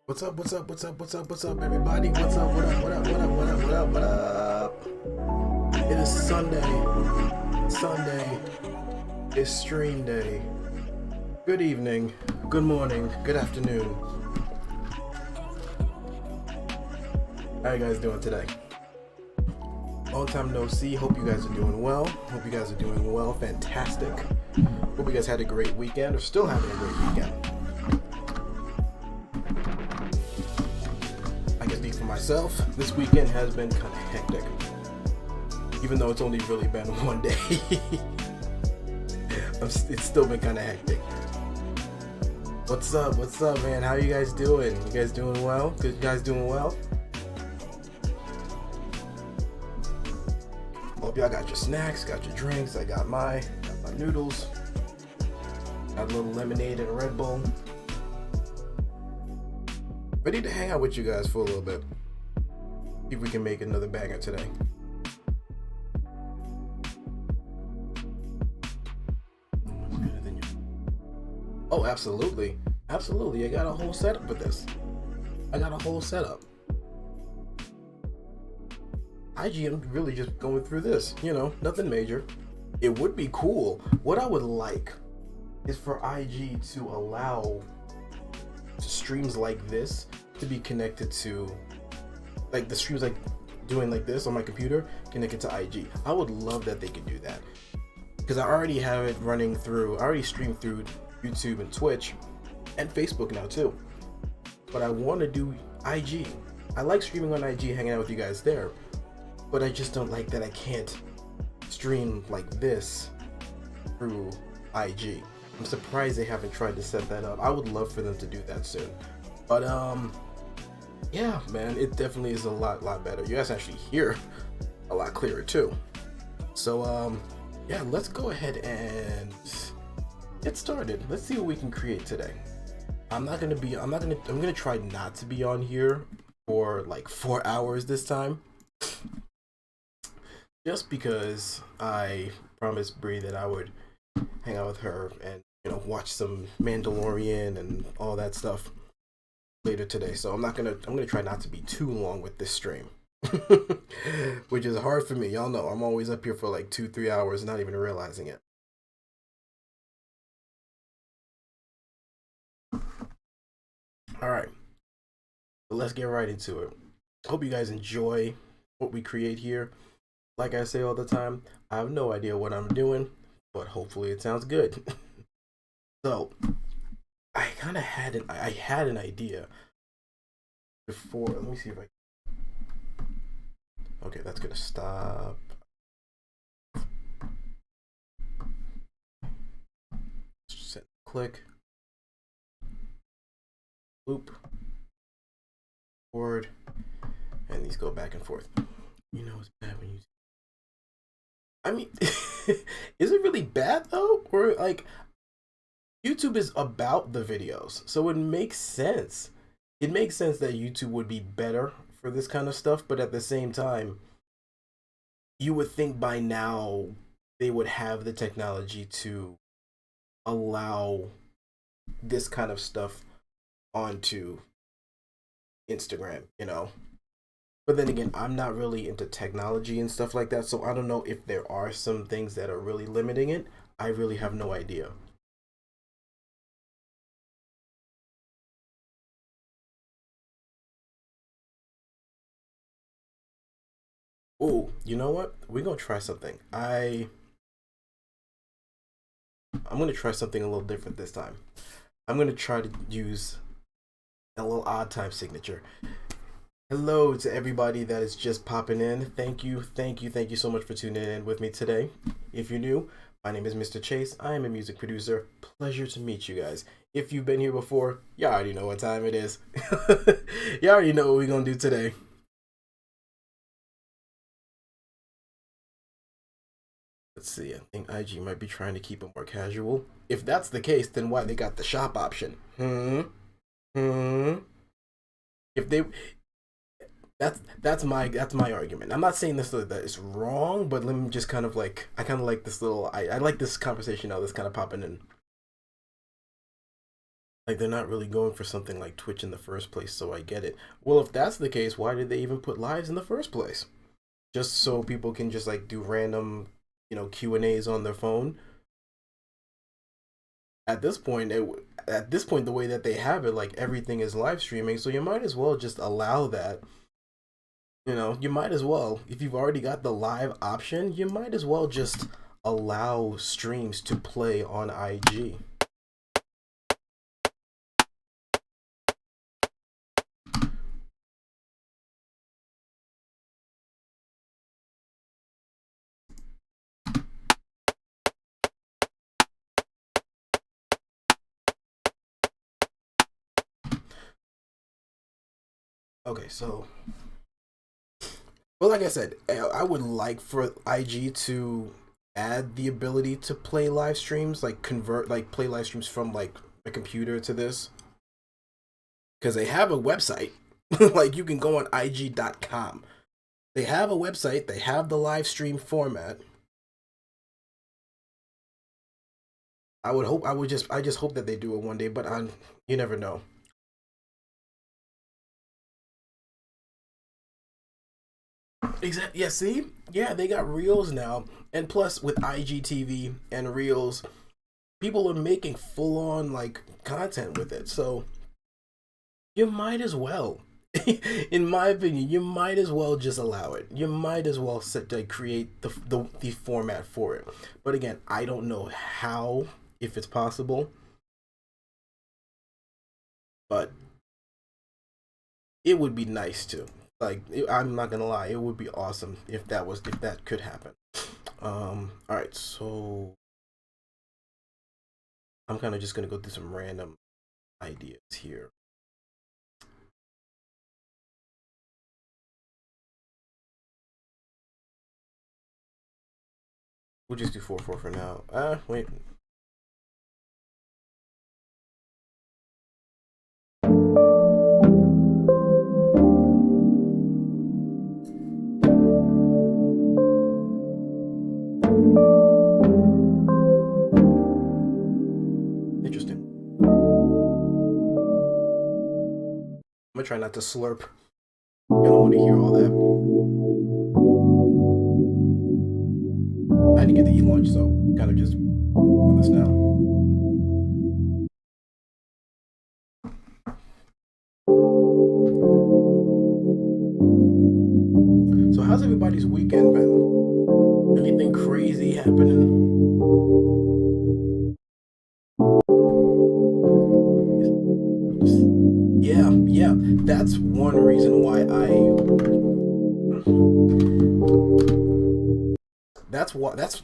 What's up? What's up? What's up? What's up? What's up, everybody? What's up? What up? What up? What up? What up? What up? What up? It is Sunday. Sunday. It's stream day. Good evening. Good morning. Good afternoon. How you guys doing today? Long time no see. Hope you guys are doing well. Hope you guys are doing well. Fantastic. Hope you guys had a great weekend or still having a great weekend. For myself, this weekend has been kind of hectic, even though it's only really been one day. It's still been kind of hectic. What's up, man? How you guys doing? You guys doing well? Good, you guys doing well? Hope y'all got your snacks, got your drinks. I got my noodles, got a little lemonade and a Red Bull. Ready to hang out with you guys for a little bit. See if we can make another banger today. Oh, absolutely. Absolutely. I got a whole setup with this. IG, I'm really just going through this. You know, nothing major. It would be cool. What I would like is for IG to allow streams like this to be connected to, like the streams like doing like this on my computer connected to IG. I would love that they could do that, because I already have it running through, I already stream through YouTube and Twitch and Facebook now too, but I want to do IG. I like streaming on IG, hanging out with you guys there, but I just don't like that I can't stream like this through IG. I'm surprised they haven't tried to set that up. I would love for them to do that soon. But yeah, man, it definitely is a lot better. You guys actually hear a lot clearer too. So yeah, let's go ahead and get started. Let's see what we can create today. I'm gonna try not to be on here for like 4 hours this time. Just because I promised Bree that I would hang out with her and, you know, watch some Mandalorian and all that stuff later today. So I'm gonna try not to be too long with this stream. Which is hard for me. Y'all know I'm always up here for like 2-3 hours, not even realizing it. Alright. Let's get right into it. Hope you guys enjoy what we create here. Like I say all the time, I have no idea what I'm doing, but hopefully it sounds good. So I kind of had an idea before. Let me see if I. Okay, that's gonna stop. Set, click, loop, forward, and these go back and forth. You know it's bad when you. I mean, is it really bad though? Or like, YouTube is about the videos, so it makes sense. It makes sense that YouTube would be better for this kind of stuff, but at the same time, you would think by now they would have the technology to allow this kind of stuff onto Instagram, you know? But then again, I'm not really into technology and stuff like that, so I don't know if there are some things that are really limiting it. I really have no idea. Oh, you know what? We're gonna try something. I'm gonna try something a little different this time. I'm gonna try to use a little odd time signature. Hello to everybody that is just popping in. Thank you so much for tuning in with me today. If you're new, my name is Mr. Chase. I am a music producer. Pleasure to meet you guys. If you've been here before, you already know what time it is. You already know what we're gonna do today. Let's see, I think IG might be trying to keep it more casual. If that's the case, then why they got the shop option? If they, that's my argument. I'm not saying this that it's wrong, but let me just kind of like, I kind of like this little, I like this conversation now that's kind of popping in. Like they're not really going for something like Twitch in the first place, so I get it. Well, if that's the case, why did they even put lives in the first place? Just so people can just like do random, Q&As on their phone. At this point, the way that they have it, like everything is live streaming, so you might as well just allow that. You might as well, if you've already got the live option, you might as well just allow streams to play on IG. Okay, so, well, like I said, I would like for IG to add the ability to play live streams, like play live streams from like a computer to this, because they have a website. Like you can go on IG.com. They have a website. They have the live stream format. I just hope that they do it one day, but you never know. Exactly. Yeah. See. Yeah, they got Reels now, and plus with IGTV and Reels, people are making full on like content with it. So you might as well, in my opinion, you might as well just allow it. You might as well create the format for it. But again, I don't know how, if it's possible, but it would be nice to. Like, I'm not gonna lie, it would be awesome if that could happen. All right, so I'm kind of just gonna go through some random ideas here. We'll just do 4-4 for now. Wait. Interesting. I'm gonna try not to slurp. I don't want to hear all that. I didn't get the e-launch, so kind of just on this now. So how's everybody's weekend been? Anything crazy happening? Yeah. That's one reason why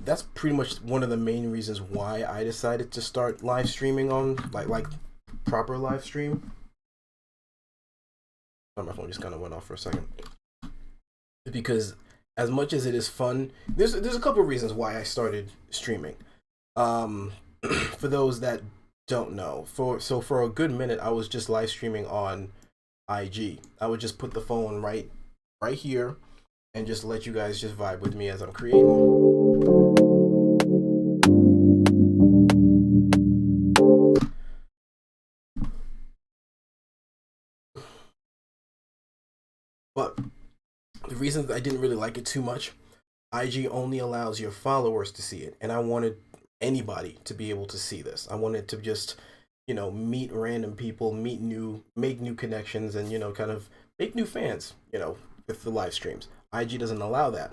that's pretty much one of the main reasons why I decided to start live streaming on like proper live stream. Oh, my phone just kind of went off for a second. Because as much as it is fun, there's a couple of reasons why I started streaming. For those that don't know, for a good minute I was just live streaming on IG. I would just put the phone right here and just let you guys just vibe with me as I'm creating. But the reason I didn't really like it too much, IG only allows your followers to see it, and I wanted anybody to be able to see this. I wanted to just, meet random people, make new connections, and kind of make new fans, with the live streams. IG doesn't allow that.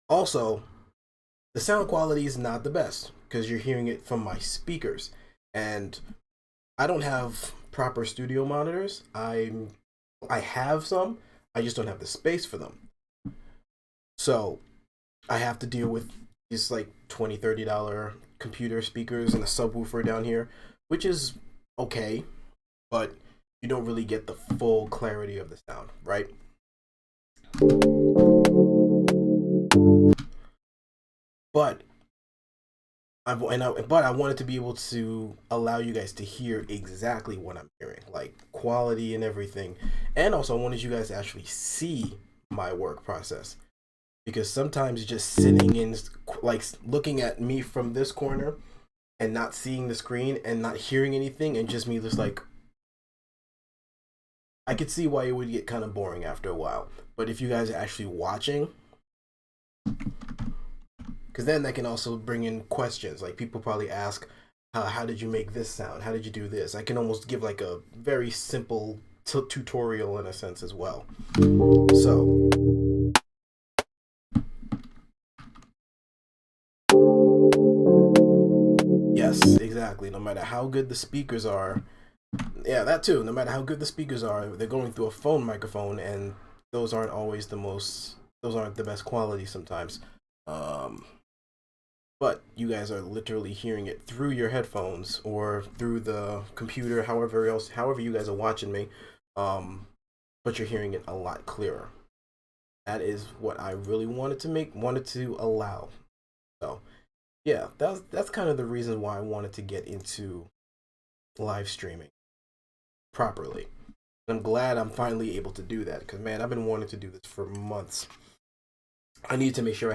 Also, the sound quality is not the best because you're hearing it from my speakers, and I don't have proper studio monitors. I have some, I just don't have the space for them. So I have to deal with these like $20-$30 computer speakers and a subwoofer down here, which is okay, but you don't really get the full clarity of the sound, right? But I wanted to be able to allow you guys to hear exactly what I'm hearing, like quality and everything. And also I wanted you guys to actually see my work process, because sometimes just sitting in, like, looking at me from this corner and not seeing the screen and not hearing anything and just me just like, I could see why it would get kind of boring after a while. But if you guys are actually watching, because then that can also bring in questions. Like people probably ask, how did you make this sound? How did you do this? I can almost give like a very simple tutorial in a sense as well. So yes, exactly. No matter how good the speakers are, yeah, that too. No matter how good the speakers are, they're going through a phone microphone, and those aren't always those aren't the best quality sometimes. But you guys are literally hearing it through your headphones or through the computer, however you guys are watching me. But you're hearing it a lot clearer. That is what I really wanted to allow. So yeah, that's kind of the reason why I wanted to get into live streaming properly. I'm glad I'm finally able to do that, because man, I've been wanting to do this for months. I needed to make sure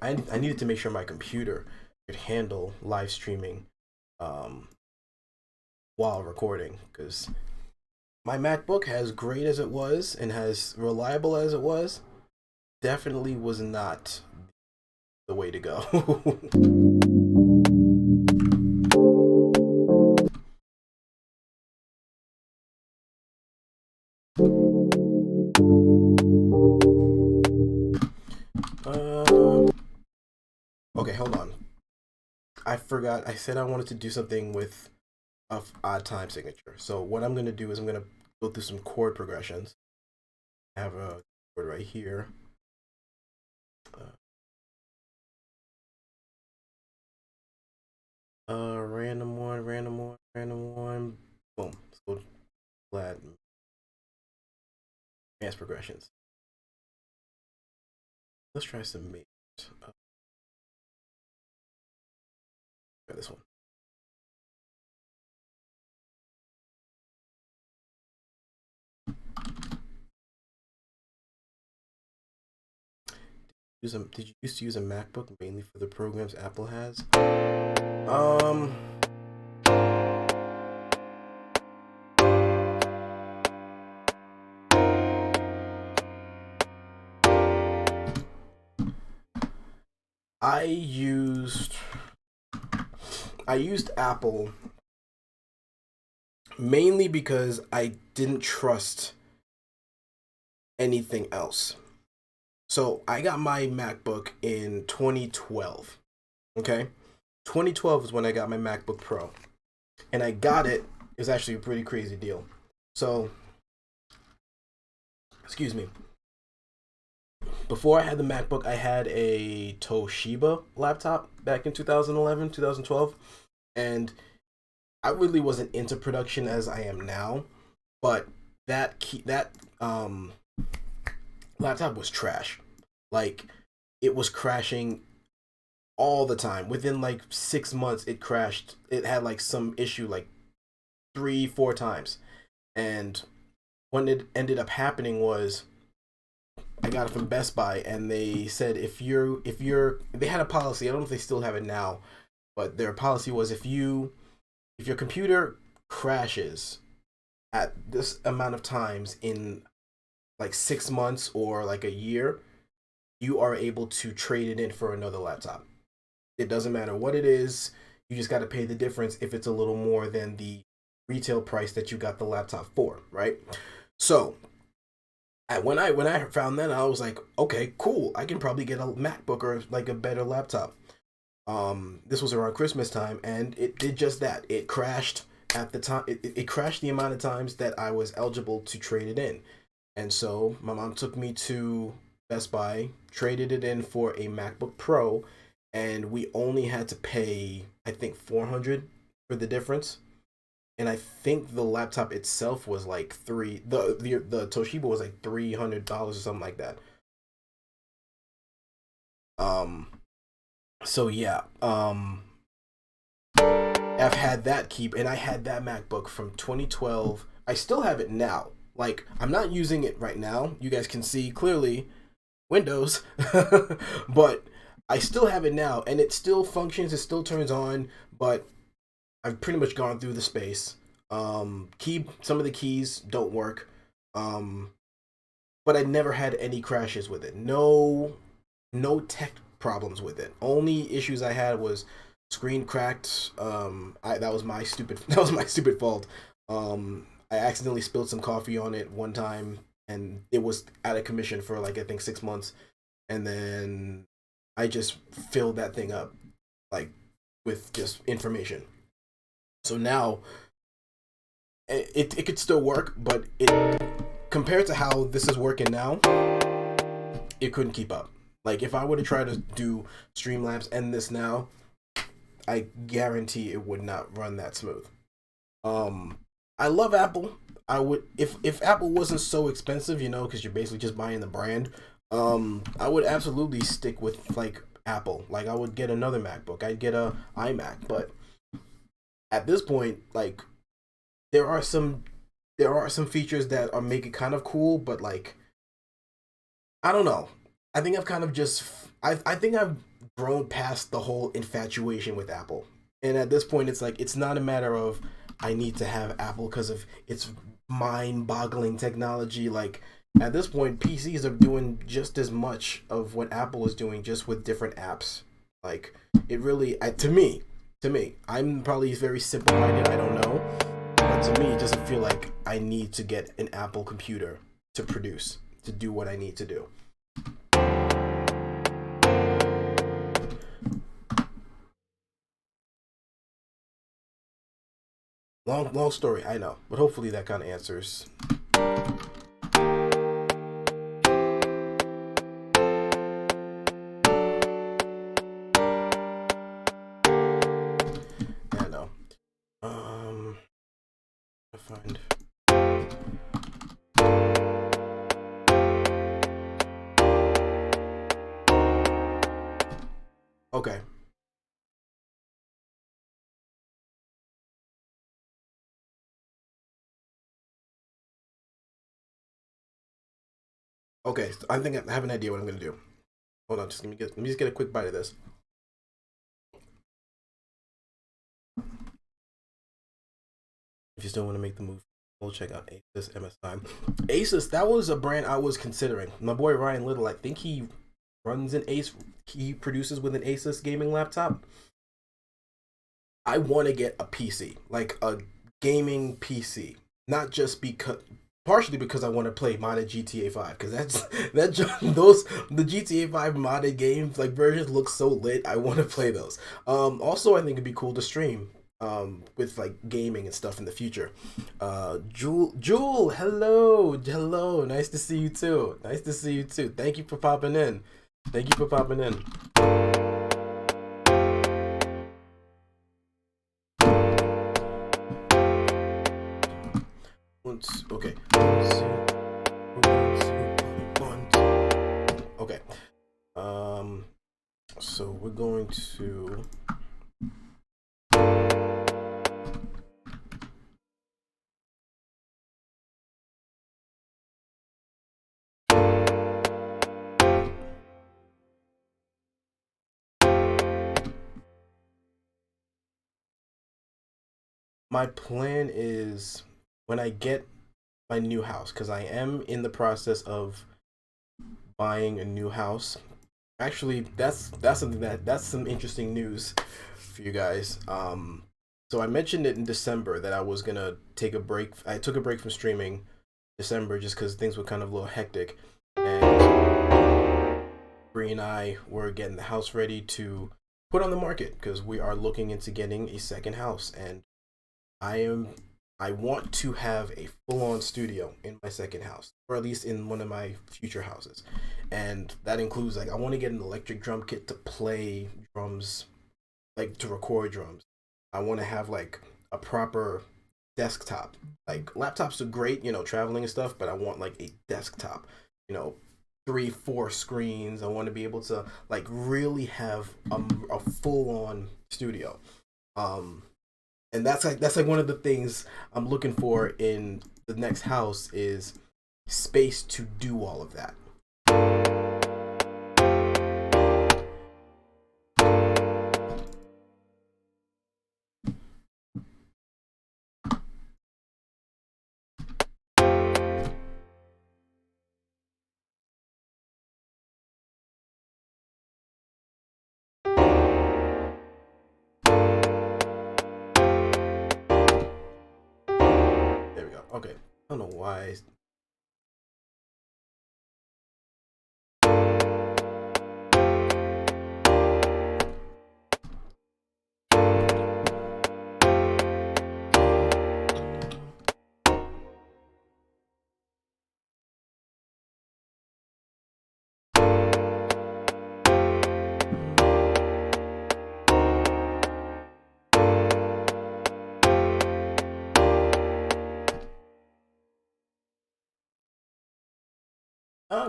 I needed to make sure my computer could handle live streaming while recording, because my MacBook, as great as it was and as reliable as it was, definitely was not the way to go. Okay, hold on. I forgot. I said I wanted to do something with a odd time signature. So what I'm gonna do is I'm gonna go through some chord progressions. I have a chord right here. Random one, random one, random one. Boom. So glad. Advanced progressions. Let's try some majors. Try this one. Did you used to use a MacBook mainly for the programs Apple has? I used Apple mainly because I didn't trust anything else. So I got my MacBook in 2012. Okay, 2012 is when I got my MacBook Pro, and I got it. It was actually a pretty crazy deal. So, excuse me. Before I had the MacBook, I had a Toshiba laptop back in 2011, 2012, and I really wasn't into production as I am now. But that laptop was trash. Like, it was crashing all the time. Within like 6 months, it crashed. It had like some issue like 3, 4 times. And what it ended up happening was I got it from Best Buy, and they said they had a policy. I don't know if they still have it now, but their policy was if your computer crashes at this amount of times in like 6 months or like a year, you are able to trade it in for another laptop. It doesn't matter what it is. You just got to pay the difference if it's a little more than the retail price that you got the laptop for, right? So when I found that, I was like, okay, cool. I can probably get a MacBook or like a better laptop. This was around Christmas time, and it did just that. It crashed at the time. It crashed the amount of times that I was eligible to trade it in. And so my mom took me to Best Buy, traded it in for a MacBook Pro, and we only had to pay, I think, $400 for the difference. And I think the laptop itself was like the Toshiba was like $300 or something like that. So yeah, I've had that keep, and I had that MacBook from 2012. I still have it now. Like, I'm not using it right now. You guys can see clearly Windows, but I still have it now, and it still functions. It still turns on, but I've pretty much gone through the space. Some of the keys don't work. But I never had any crashes with it. No tech problems with it. Only issues I had was screen cracked. That was my stupid that was my stupid fault. I accidentally spilled some coffee on it one time, and it was out of commission for like I think 6 months, and then I just filled that thing up like with just information. So now it could still work, but it compared to how this is working now, it couldn't keep up. Like if I were to try to do Streamlabs and this now, I guarantee it would not run that smooth. I love Apple. I would if Apple wasn't so expensive, because you're basically just buying the brand. I would absolutely stick with like Apple. Like I would get another MacBook. I'd get a iMac, but at this point, like there are some features that are make it kind of cool, but like I don't know. I think I've kind of just I think I've grown past the whole infatuation with Apple. And at this point it's like it's not a matter of I need to have Apple because of its mind-boggling technology. Like at this point PCs are doing just as much of what Apple is doing, just with different apps. Like it really to me, I'm probably very simple-minded, I don't know. But to me, it doesn't feel like I need to get an Apple computer to do what I need to do. Long story, I know, but hopefully that kind of answers. I know. I find. Okay. Okay, so I think I have an idea what I'm gonna do. Hold on, let me just get a quick bite of this. If you still want to make the move, we'll check out Asus MSI. Asus, that was a brand I was considering. My boy Ryan Little, I think he runs he produces with an Asus gaming laptop. I want to get a PC, like a gaming PC, not just partially because I want to play modded GTA 5, because the GTA 5 modded games like versions look so lit. I want to play those. Also I think it'd be cool to stream with like gaming and stuff in the future. Jewel, hello, nice to see you too. Thank you for popping in. Okay. Okay. So we're going to. My plan is when I get my new house, because I am in the process of buying a new house. Actually, that's something that's some interesting news for you guys. So I mentioned it in December that I was gonna take a break. I took a break from streaming December just because things were kind of a little hectic, and Bree and I were getting the house ready to put on the market because we are looking into getting a second house, and I want to have a full-on studio in my second house, or at least in one of my future houses. And that includes like I want to get an electric drum kit to play drums, like to record drums. I want to have like a proper desktop. Like laptops are great, traveling and stuff, but I want like a desktop, 3-4 screens. I want to be able to like really have a full-on studio. And that's like one of the things I'm looking for in the next house is space to do all of that. Okay, I don't know why.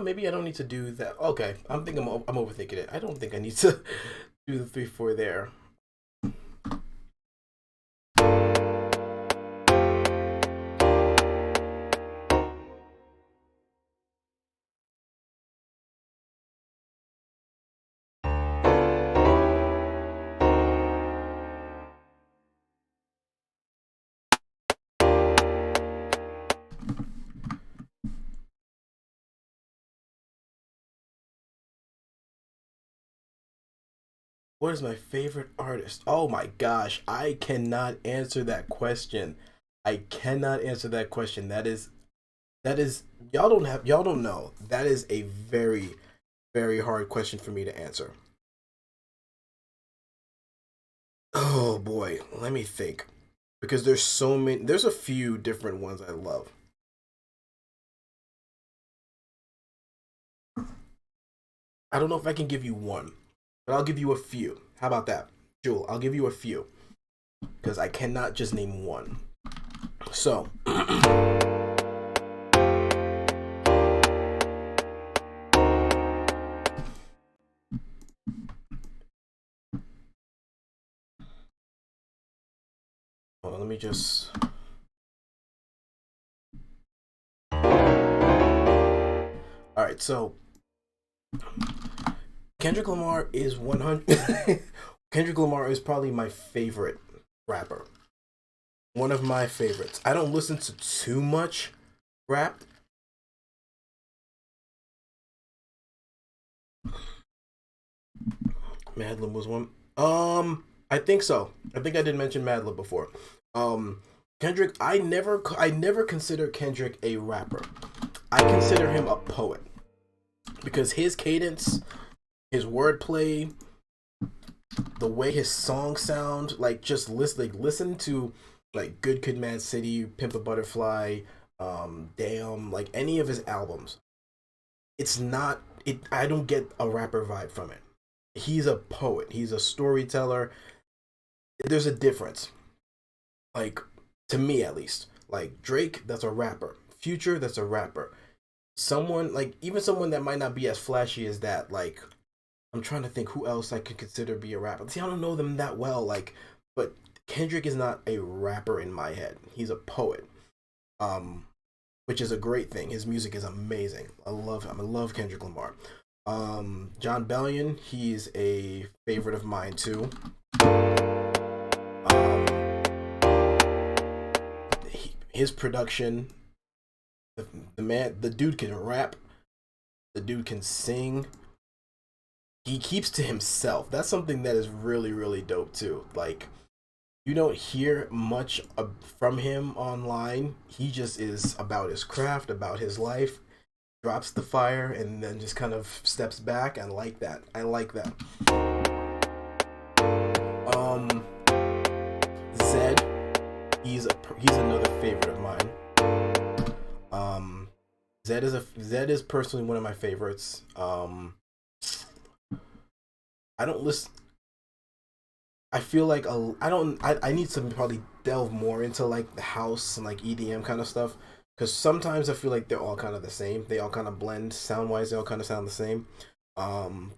Maybe I don't need to do that. Okay, I'm thinking I'm overthinking it. I don't think I need to do the 3/4 there. What is my favorite artist? Oh my gosh, I cannot answer that question. I cannot answer that question. That is y'all don't know. That is a very very hard question for me to answer. Oh boy, let me think. Because there's so many, there's a few different ones I love. I don't know if I can give you one, but I'll give you a few. How about that? Jewel, I'll give you a few because I cannot just name one. So, hold on, let me just. All right, so Kendrick Lamar is 100. Kendrick Lamar is probably my favorite rapper. One of my favorites. I don't listen to too much rap. Madlib was one. I think so. I think I did mention Madlib before. Um, Kendrick. I never consider Kendrick a rapper. I consider him a poet because his cadence, his wordplay, the way his songs sound, like just listen to like Good Kid, Mad City, Pimp a Butterfly, Damn, like any of his albums. It's not it. I don't get a rapper vibe from it. He's a poet. He's a storyteller. There's a difference. Like to me at least. Like Drake, that's a rapper. Future, that's a rapper. Someone like even someone that might not be as flashy as that. Like I'm trying to think who else I could consider be a rapper. See, I don't know them that well. Like, but Kendrick is not a rapper in my head. He's a poet. Um, which is a great thing. His music is amazing. I love him. I love Kendrick Lamar. John Bellion, he's a favorite of mine too. His production, the man, the dude can rap, the dude can sing. He keeps to himself. That's something that is really really dope too. Like you don't hear much from him online. He just is about his craft, about his life, drops the fire, and then just kind of steps back. I like that. I like that. Um, Zed, he's another favorite of mine. Zed is personally one of my favorites. I don't listen. I feel like I don't. I need to probably delve more into like the house and like EDM kind of stuff because sometimes I feel like they're all kind of the same. They all kind of blend sound wise. They all kind of sound the same. Um,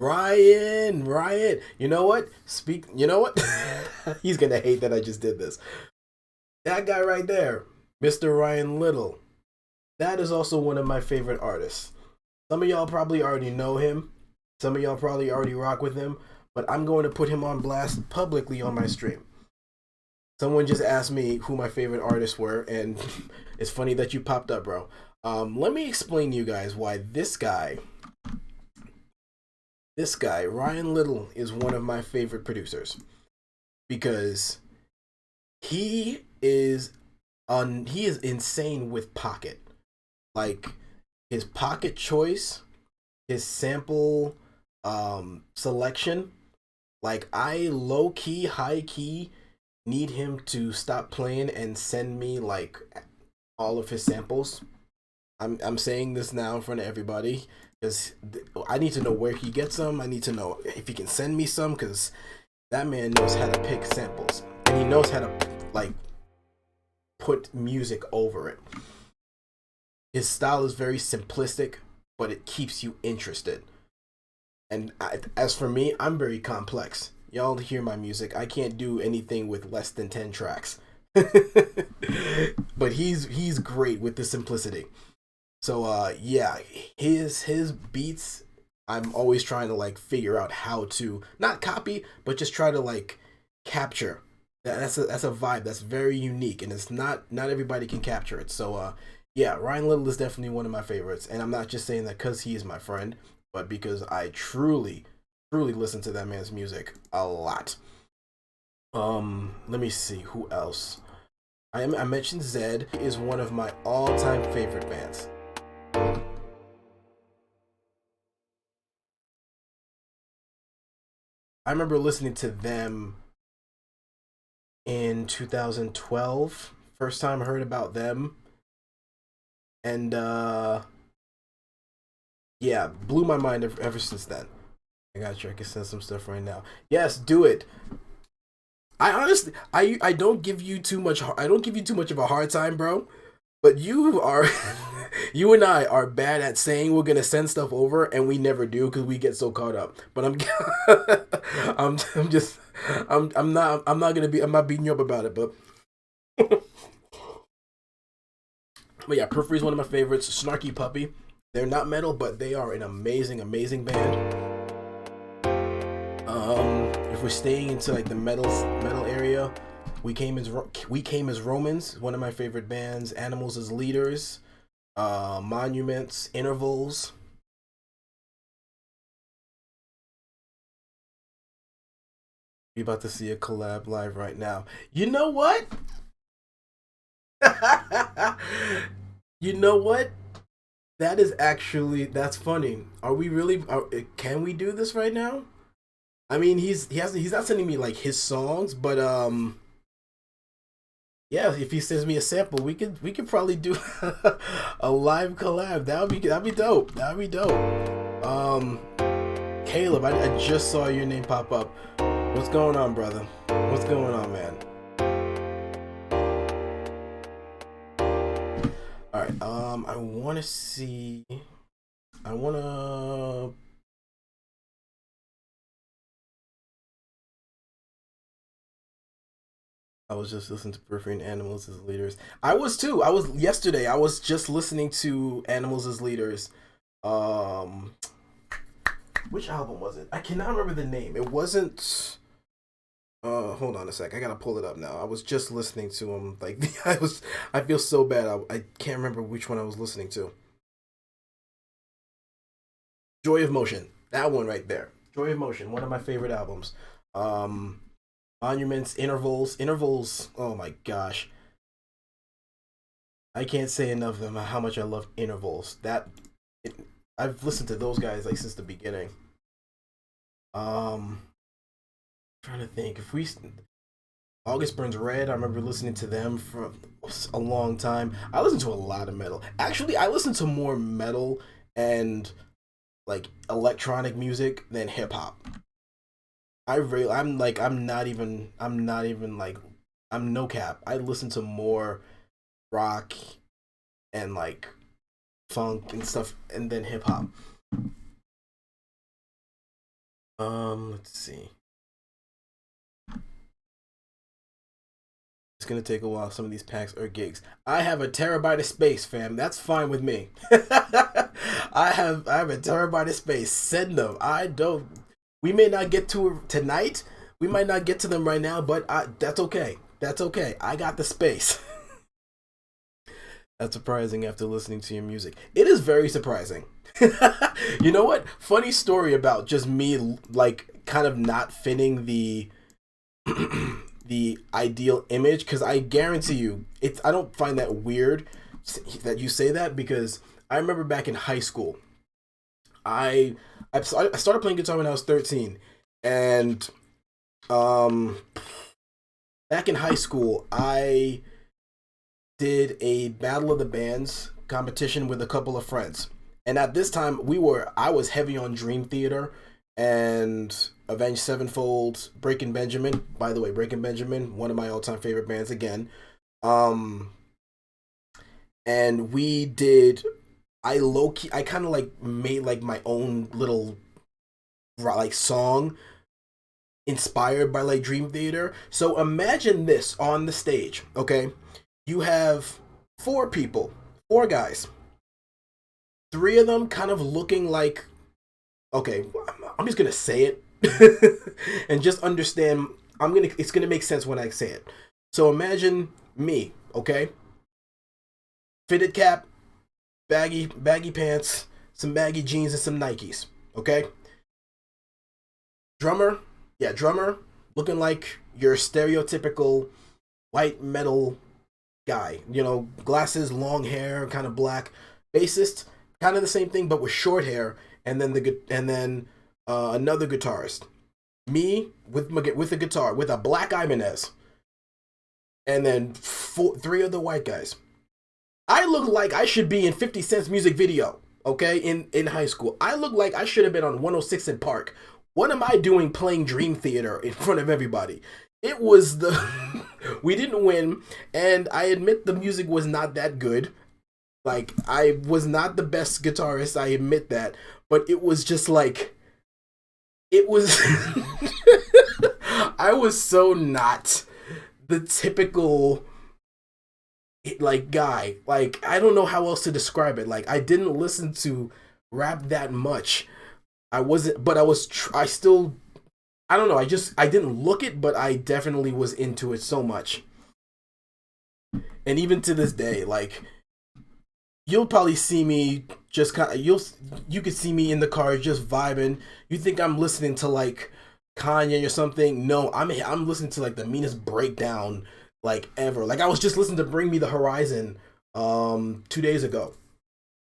Ryan, you know what? You know what? He's gonna hate that I just did this. That guy right there, Mr. Ryan Little. That is also one of my favorite artists. Some of y'all probably already know him. Some of y'all probably already rock with him, but I'm going to put him on blast publicly on my stream. Someone just asked me who my favorite artists were, and it's funny that you popped up, bro. Let me explain to you guys why this guy, Ryan Little, is one of my favorite producers because he is He is insane with Pocket. Like his Pocket choice, his sample selection. Like I low key, high key need him to stop playing and send me like all of his samples. I'm saying this now in front of everybody because I need to know where he gets them. I need to know if he can send me some because that man knows how to pick samples and he knows how to like put music over it. His style is very simplistic, but it keeps you interested. And as for me, I'm very complex. Y'all hear my music. I can't do anything with less than 10 tracks. But he's great with the simplicity. So yeah, his beats I'm always trying to like figure out how to not copy, but just try to like capture. That's a vibe that's very unique and it's not everybody can capture it. So yeah, Ryan Little is definitely one of my favorites, and I'm not just saying that cuz he is my friend, but because I truly listen to that man's music a lot. Let me see who else. I mentioned Zed is one of my all-time favorite bands. I remember listening to them in 2012. First time I heard about them, and yeah, blew my mind ever since then. I gotta try to send some stuff right now. Yes, do it. I honestly, I don't give you too much. I don't give you too much of a hard time, bro. But you are, you and I are bad at saying we're gonna send stuff over, and we never do because we get so caught up. But I'm just, I'm not gonna be, I'm not beating you up about it. But, but yeah, Periphery is one of my favorites. Snarky Puppy, they're not metal, but they are an amazing band. If we're staying into like the metal area, we came as Romans, one of my favorite bands. Animals as Leaders, Monuments, Intervals. We about to see a collab live right now. You know what? You know what? That's funny. Are we really? Can we do this right now? I mean, he's not sending me like his songs, but yeah, if he sends me a sample, we could probably do a live collab. That'd be dope. That'd be dope. Caleb, I just saw your name pop up. What's going on, brother? What's going on, man? All right. I want to see. I want to. I was just listening to Periphery and Animals as Leaders. I was too. Yesterday. I was just listening to Animals as Leaders. Which album was it? I cannot remember the name. It wasn't. Hold on a sec. I gotta pull it up now. I was just listening to him. Like I feel so bad. I can't remember which one I was listening to. Joy of Motion. That one right there. Joy of Motion. One of my favorite albums. Monuments, Intervals. Oh my gosh. I can't say enough of them how much I love Intervals. I've listened to those guys like since the beginning. Trying to think if we August Burns Red. I remember listening to them for a long time. I listen to a lot of metal. Actually, I listen to more metal and like electronic music than hip hop. I'm not even like I'm no cap. I listen to more rock and like funk and stuff and then hip hop. Let's see. It's gonna take a while. Some of these packs are gigs. I have a terabyte of space, fam. That's fine with me. I have a terabyte of space. Send them. I don't. We may not get to it tonight. We might not get to them right now, but that's okay. That's okay. I got the space. That's surprising after listening to your music. It is very surprising. You know what? Funny story about just me, like, kind of not fitting the the ideal image, because I guarantee you, it's I don't find that weird that you say that, because I remember back in high school, I I started playing guitar when I was 13, and um back in high school I did a battle of the bands competition with a couple of friends. And at this time I was heavy on Dream Theater and Avenged Sevenfold, Breaking Benjamin. By the way, Breaking Benjamin, one of my all-time favorite bands again. Um and we did I low key I kind of like made like my own little like song inspired by like Dream Theater. So imagine this on the stage, okay? You have four people, four guys. Three of them kind of looking like, okay, I'm just gonna say it and just understand. It's gonna make sense when I say it. So imagine me, okay? Fitted cap, baggy pants, some baggy jeans, and some Nikes, okay? Drummer, yeah, drummer, looking like your stereotypical white metal guy. You know, glasses, long hair, kind of black. Bassist, kind of the same thing, but with short hair. And then another guitarist. Me with a guitar with a black Ibanez, and then three other white guys. I look like I should be in 50 Cent's music video. Okay, in high school, I look like I should have been on 106 in Park. What am I doing playing Dream Theater in front of everybody? It was the we didn't win, and I admit the music was not that good. Like, I was not the best guitarist, I admit that, but it was just like it was I was so not the typical like guy. Like, I don't know how else to describe it. Like, I didn't listen to rap that much. I wasn't, but I still, I don't know. I didn't look it, but I definitely was into it so much. And even to this day, like, you'll probably see me just kind of, you could see me in the car just vibing. You think I'm listening to like Kanye or something? No, I'm listening to like the meanest breakdown like ever. Like, I was just listening to Bring Me the Horizon 2 days ago.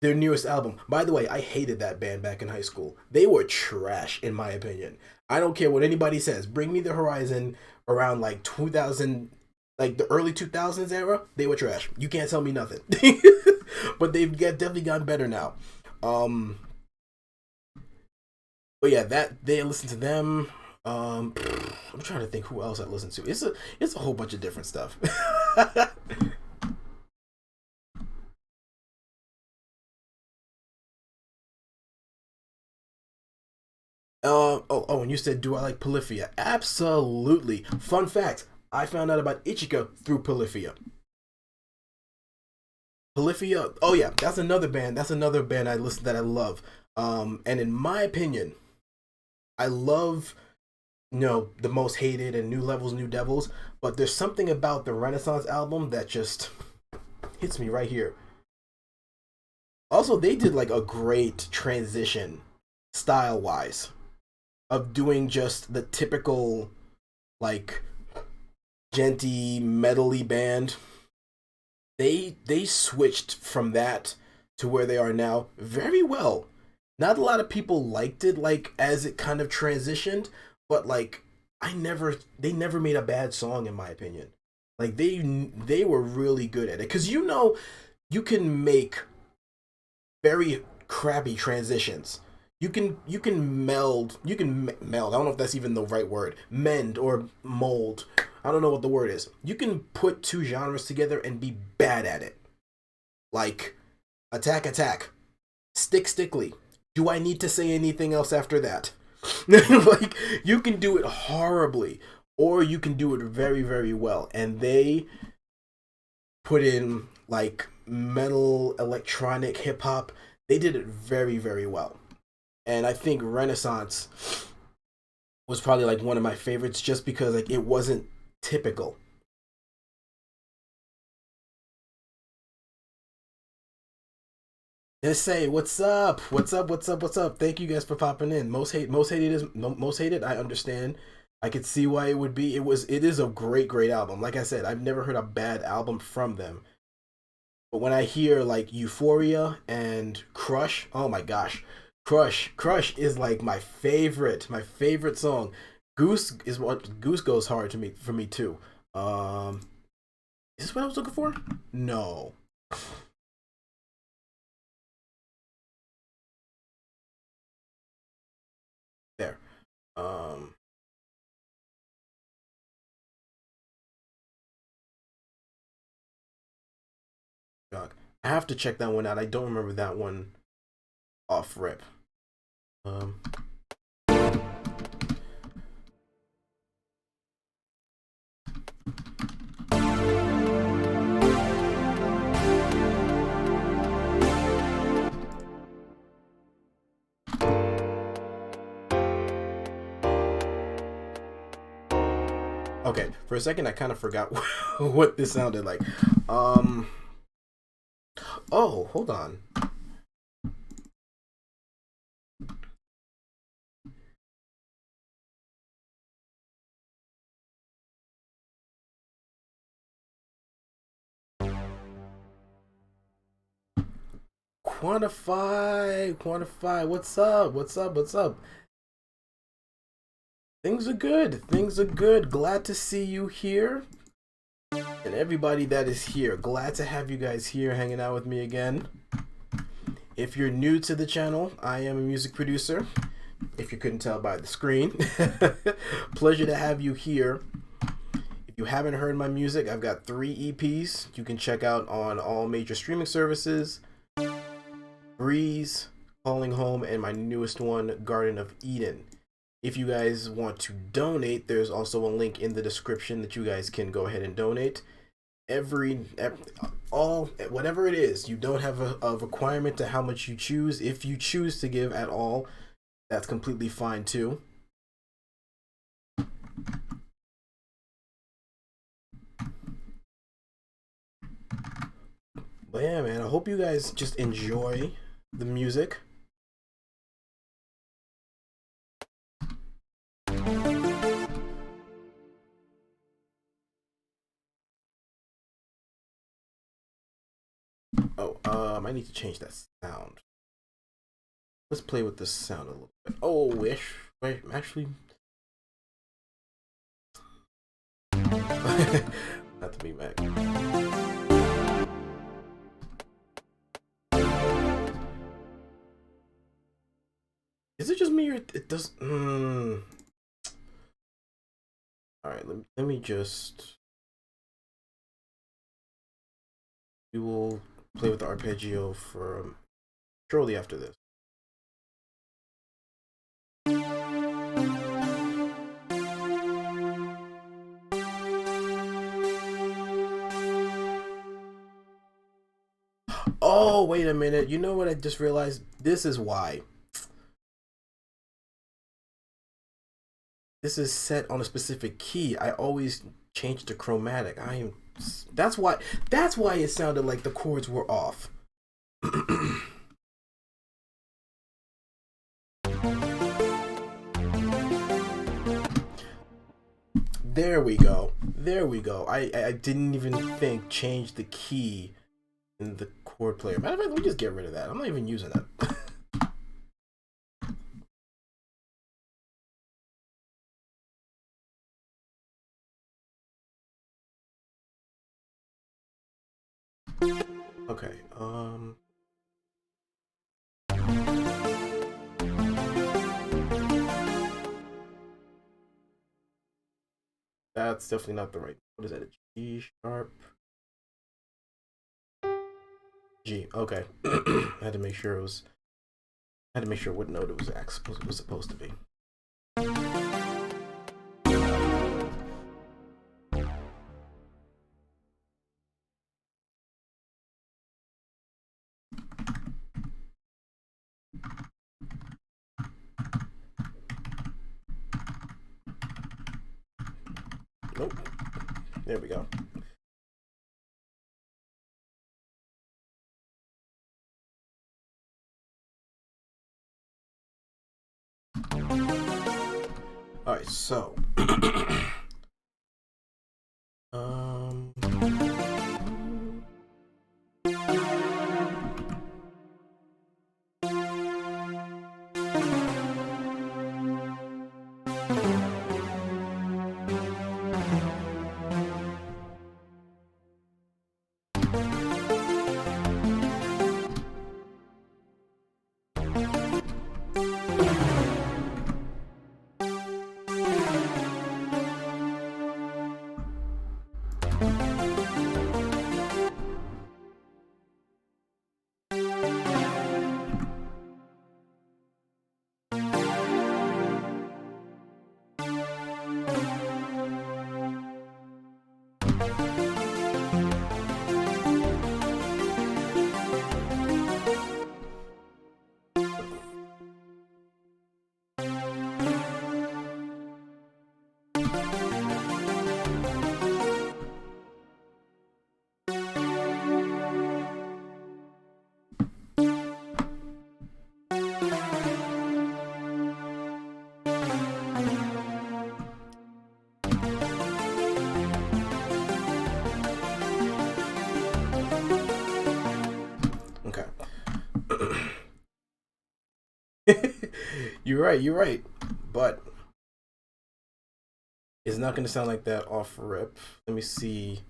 Their newest album. By the way, I hated that band back in high school. They were trash, in my opinion. I don't care what anybody says. Bring Me the Horizon around like 2000, like the early 2000s era, they were trash. You can't tell me nothing. But definitely gotten better now. But yeah, that they listen to them. I'm trying to think who else I listen to. It's a whole bunch of different stuff. And you said, do I like Polyphia? Absolutely. Fun fact: I found out about Ichika through Polyphia. Polyphia. Oh yeah, that's another band. That's another band I listen that I love. And in my opinion, I love, the Most Hated and New Levels, New Devils. But there's something about the Renaissance album that just hits me right here. Also, they did like a great transition, style wise, of doing just the typical like genty metally band. They switched from that to where they are now very well. Not a lot of people liked it like as it kind of transitioned, but like they never made a bad song in my opinion. Like, they were really good at it, cuz you can make very crappy transitions. You can meld. I don't know if that's even the right word. Mend or mold. I don't know what the word is. You can put two genres together and be bad at it. Like attack, attack, stickly. Do I need to say anything else after that? Like, you can do it horribly, or you can do it very, very well. And they put in like metal, electronic, hip hop. They did it very, very well. And I think Renaissance was probably like one of my favorites, just because like it wasn't typical. Let's say what's up, what's up. Thank you guys for popping in. Most hated is most hated. I understand. I could see why it would be. It is a great album. Like I said, I've never heard a bad album from them. But when I hear like Euphoria and Crush, oh my gosh. Crush is like my favorite song. Goose goes hard to me for me too. Is this what I was looking for? No. There. Um God. I have to check that one out. I don't remember that one off rip. Um Okay, for a second I kind of forgot what this sounded like. Um oh, hold on. Quantify. What's up? What's up? Things are good. Things are good. Glad to see you here. And everybody that is here. Glad to have you guys here hanging out with me again. If you're new to the channel, I am a music producer. If you couldn't tell by the screen. Pleasure to have you here. If you haven't heard my music, I've got 3 EPs you can check out on all major streaming services. Breeze, Calling Home, and my newest one, Garden of Eden. If you guys want to donate, there's also a link in the description that you guys can go ahead and donate. All whatever it is, you don't have a requirement to how much you choose. If you choose to give at all, that's completely fine too. But yeah, man, I hope you guys just enjoy the music. Oh, I need to change that sound. Let's play with the sound a little bit. Oh, wish. Wait, actually. Not to be Mac. Is it just me or it does? All right, let me just. We will play with the arpeggio for shortly after this. Oh, wait a minute. You know what I just realized? This is why. This is set on a specific key. I always change the chromatic. That's why it sounded like the chords were off. There we go. There we go. I didn't even think change the key in the chord player. Matter of fact, let me just get rid of that. I'm not even using that. Okay. That's definitely not the right. What is that? A G sharp. G. Okay. I had to make sure it was. I had to make sure what note it was supposed to be. Nope. There we go. Alright, So, um, okay. You're right, you're right. But it's not going to sound like that off rip. Let me see.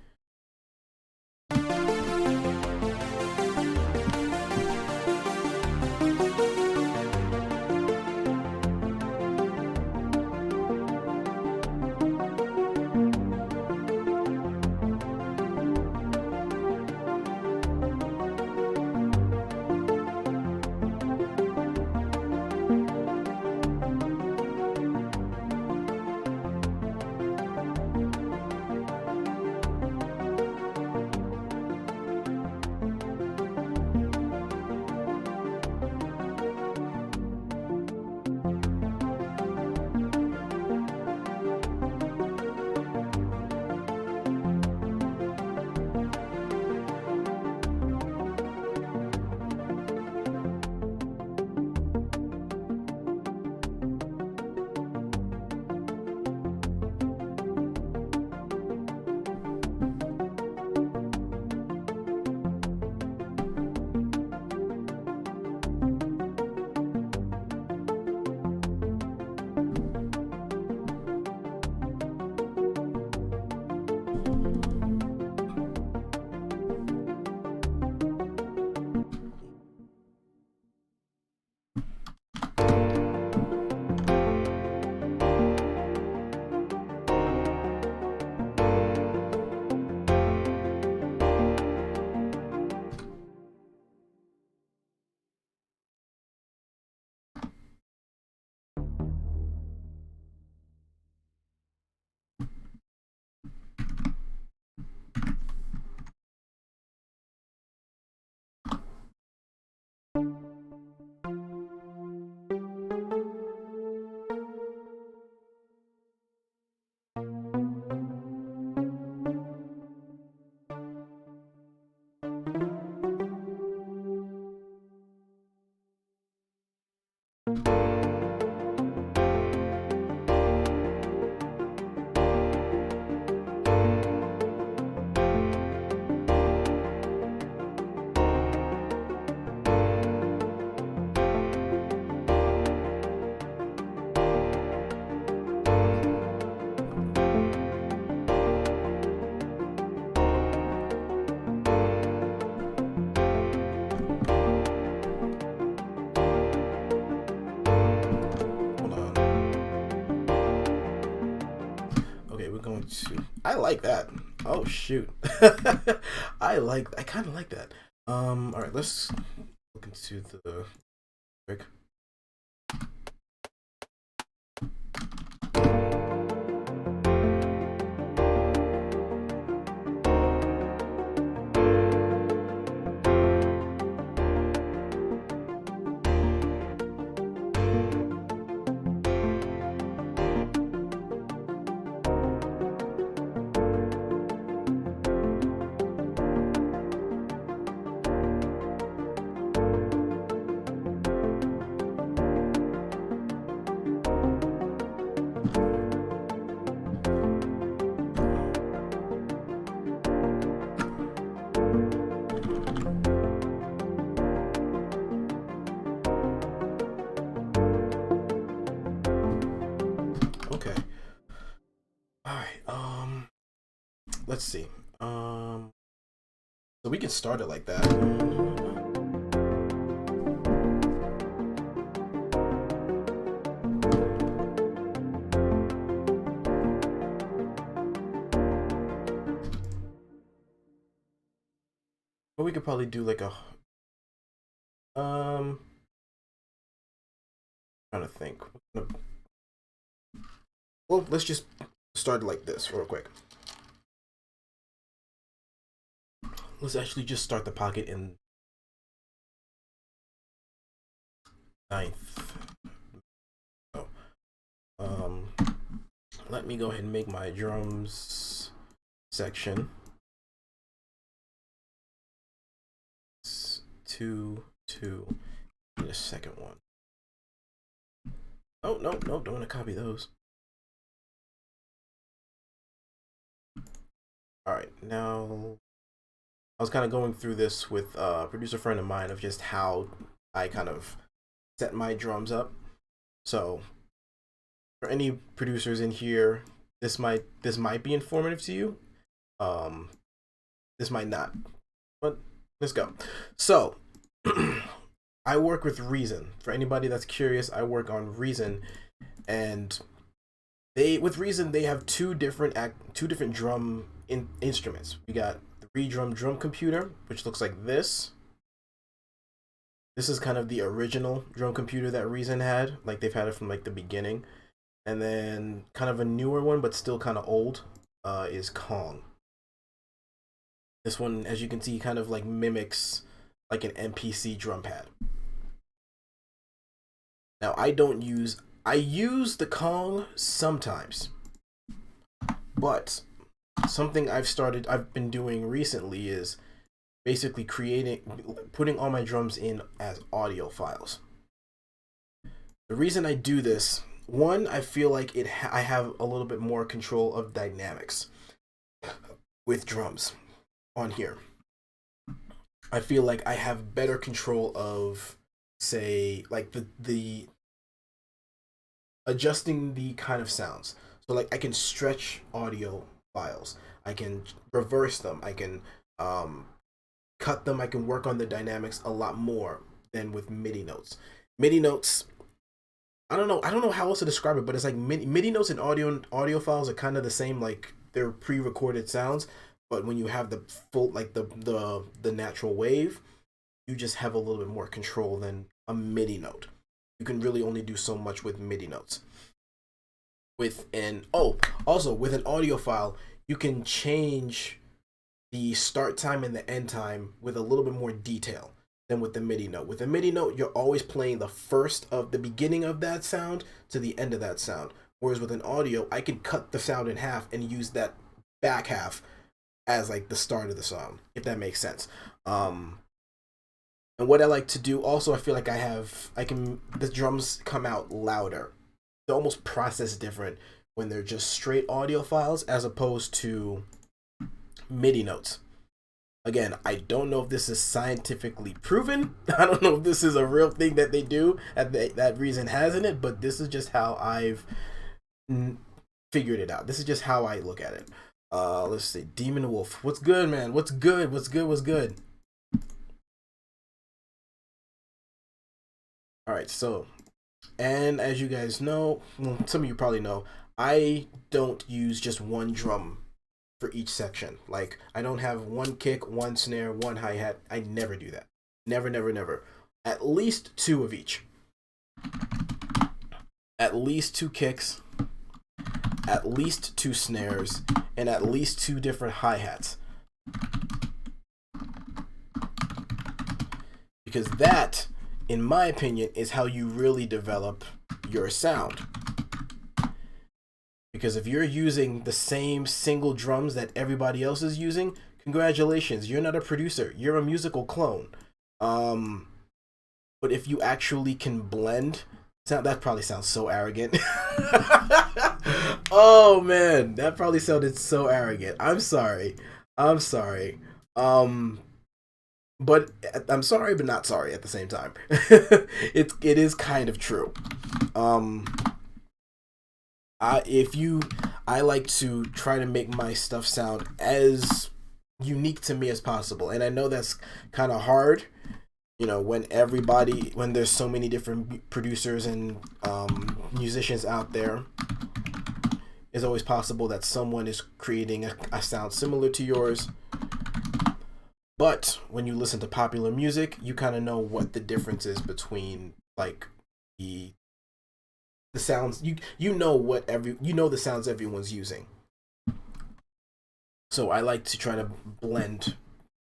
I like that. Oh shoot. I kind of like that. All right, let's look into the break. Okay. All right. Let's see. So we can start it like that. But we could probably do like a trying to think. Well, let's just start it like this real quick. Let's actually just start the pocket in ninth. Oh. Let me go ahead and make my drums section. 2, 2. Need a second one. Oh, no, don't want to copy those. All right, now I was kind of going through this with a producer friend of mine of just how I kind of set my drums up. So for any producers in here, this might be informative to you. This might not, but let's go. So I work with Reason. For anybody that's curious, I work on Reason, and with Reason they have two different drum instruments. We got the Redrum drum computer, which looks like this. This is kind of the original drum computer that Reason had, like they've had it from like the beginning. And then kind of a newer one, but still kind of old, is Kong. This one, as you can see, kind of like mimics like an MPC drum pad. Now I use the Kong sometimes, but something I've been doing recently is basically putting all my drums in as audio files. The reason I do this, one, I feel like I have a little bit more control of dynamics with drums on here. I feel like I have better control of, say, like the adjusting the kind of sounds. So like I can stretch audio files, I can reverse them, I can cut them, I can work on the dynamics a lot more than with MIDI notes. MIDI notes, I don't know how else to describe it, but it's like MIDI notes and audio files are kind of the same, like they're pre-recorded sounds, but when you have the full, like the natural wave, you just have a little bit more control than a MIDI note. You can really only do so much with MIDI notes. Also with an audio file, you can change the start time and the end time with a little bit more detail than with the MIDI note. With a MIDI note, you're always playing the beginning of that sound to the end of that sound. Whereas with an audio, I can cut the sound in half and use that back half as like the start of the song, if that makes sense. And what I like to do also, I feel like the drums come out louder. They're almost processed different when they're just straight audio files as opposed to MIDI notes. Again, I don't know if this is scientifically proven. I don't know if this is a real thing that they do, that Reason has in it, but this is just how I've figured it out. This is just how I look at it. Let's see. Demon Wolf. What's good, man? What's good? What's good? All right, so, and as you guys know, well, some of you probably know, I don't use just one drum for each section. Like, I don't have one kick, one snare, one hi-hat. I never do that. Never. At least two of each. At least two kicks, at least two snares, and at least two different hi-hats. Because that, in my opinion, is how you really develop your sound. Because if you're using the same single drums that everybody else is using, congratulations, you're not a producer, you're a musical clone. But if you actually can blend, that probably sounds so arrogant. Oh man, that probably sounded so arrogant. I'm sorry. But I'm sorry, but not sorry at the same time. It is kind of true. If you, I like to try to make my stuff sound as unique to me as possible, and I know that's kind of hard. When there's so many different producers and musicians out there, it's always possible that someone is creating a sound similar to yours. But when you listen to popular music, you kind of know what the difference is between like the sounds. You know the sounds everyone's using. So I like to try to blend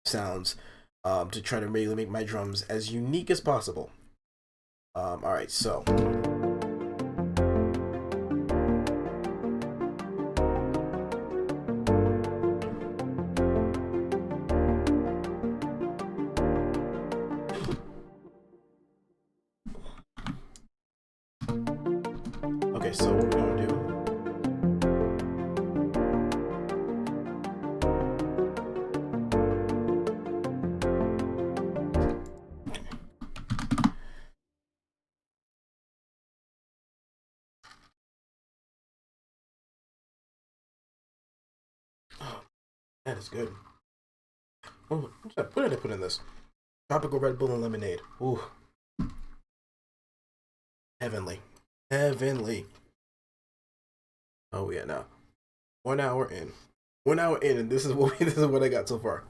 sounds to try to really make my drums as unique as possible. All right, so. Okay, so what we're gonna do. Oh, that is good. Oh, what did I put in this? Tropical Red Bull and lemonade. Ooh, heavenly, heavenly. Oh yeah, now 1 hour in, 1 hour in, and this is what I got so far.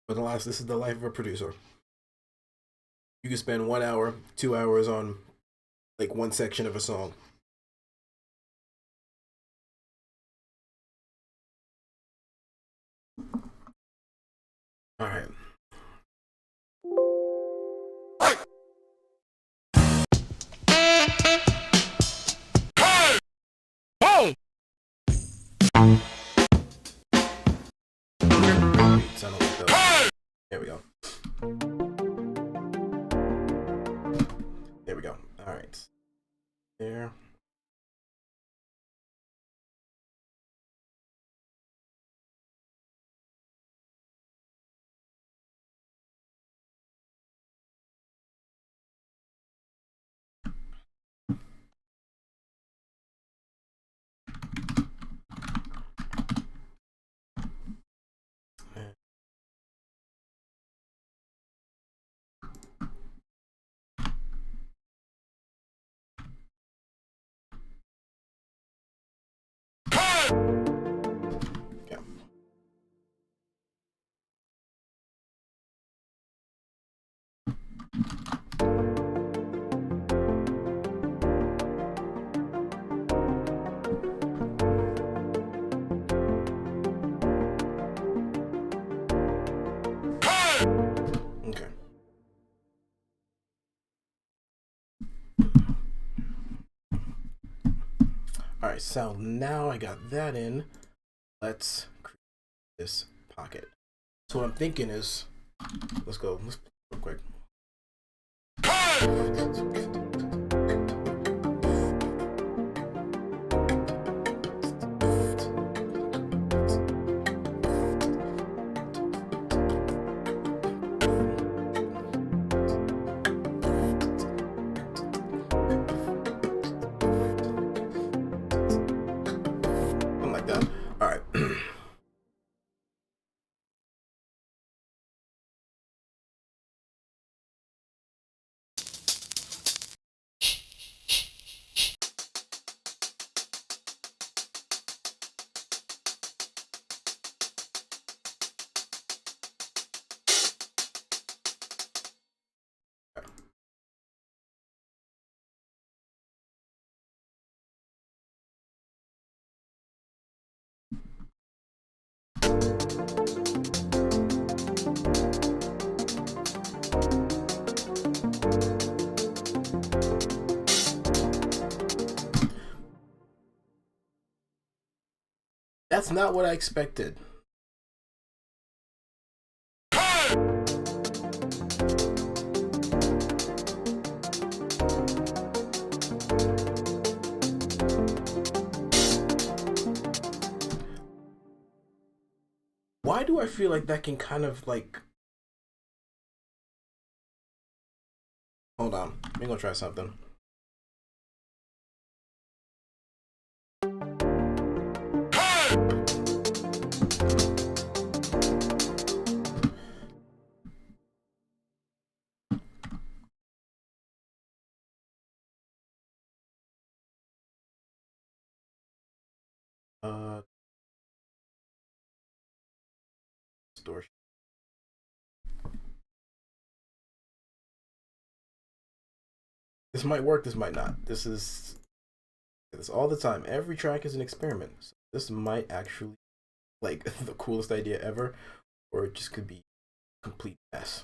But alas, this is the life of a producer. You can spend 1 hour, 2 hours on like one section of a song. All right. Sound like those. There we go. There we go. All right. There. Yeah. Okay. All right, so now I got that in. Let's create this pocket. So what I'm thinking is, let's real quick. Something like that. All right. That's not what I expected. Why do I feel like that can kind of like Hold on. We're gonna try something. Distortion. This might work, this might not. This all the time. Every track is an experiment. So this might actually like the coolest idea ever, or it just could be complete mess.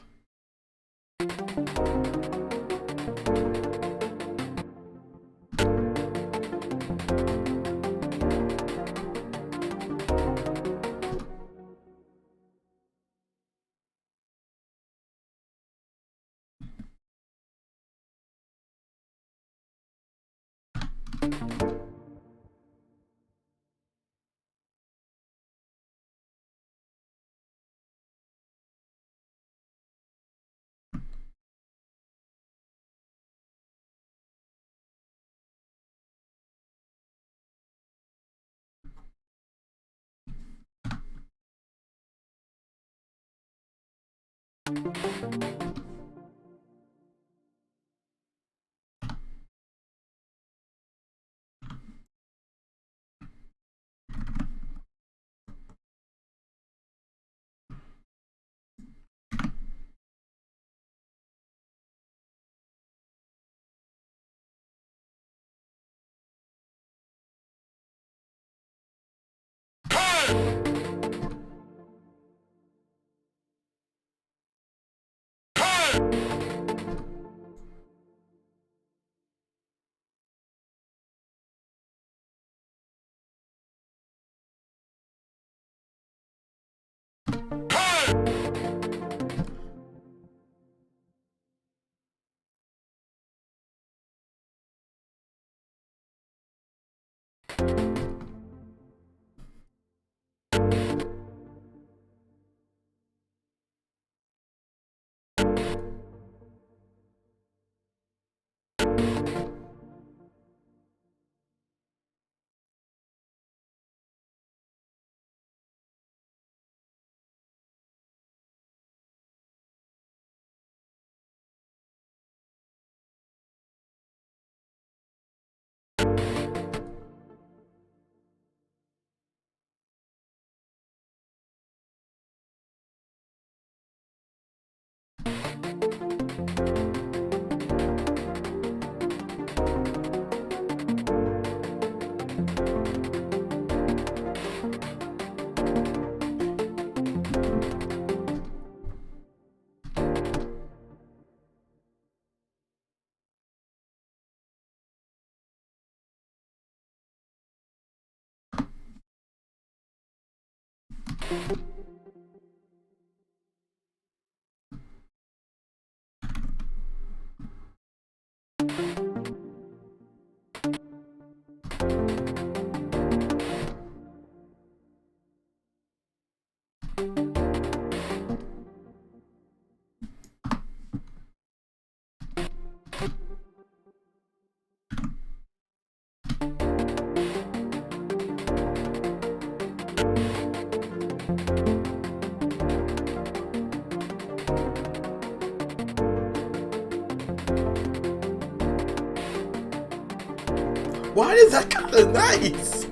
Why is that kind of nice?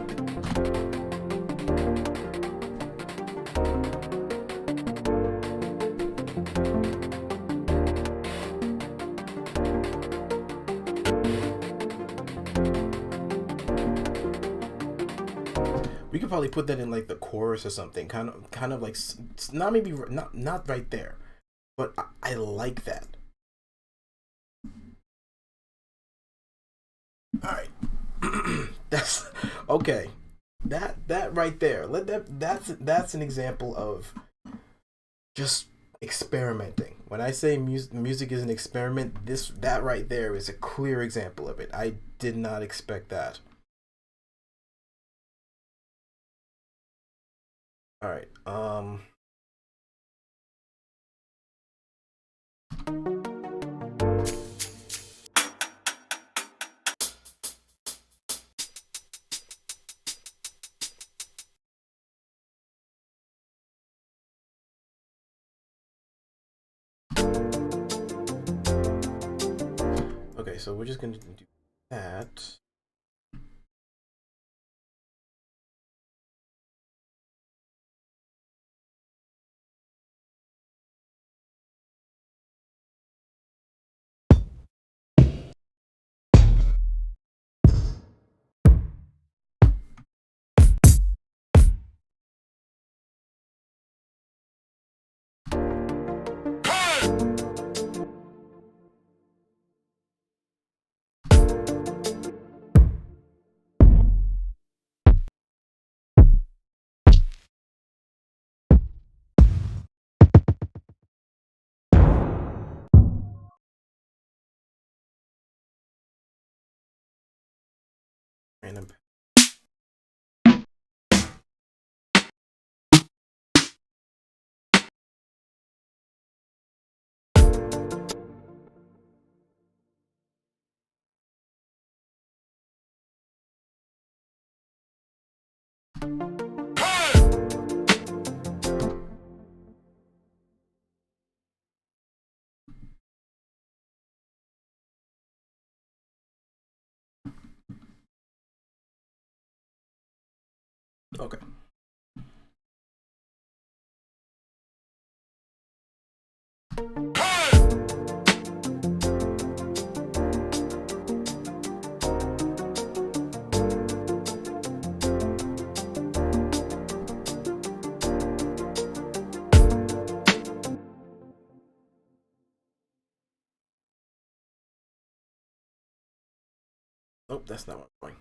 We could probably put that in like the chorus or something, kind of like not maybe not right there, but I like that. All right. That's okay. That right there. That's an example of just experimenting. When I say music is an experiment, that right there is a clear example of it. I did not expect that. All right. Okay, so we're just going to do that. Random. Okay. Nope, that's not what I'm going.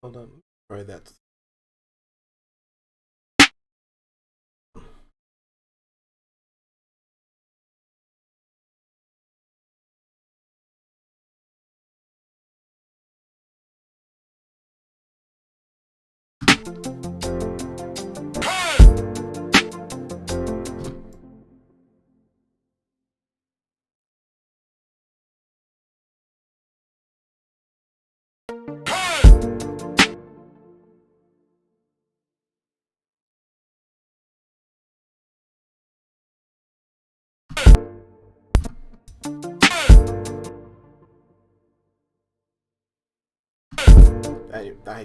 Hold on. Try that.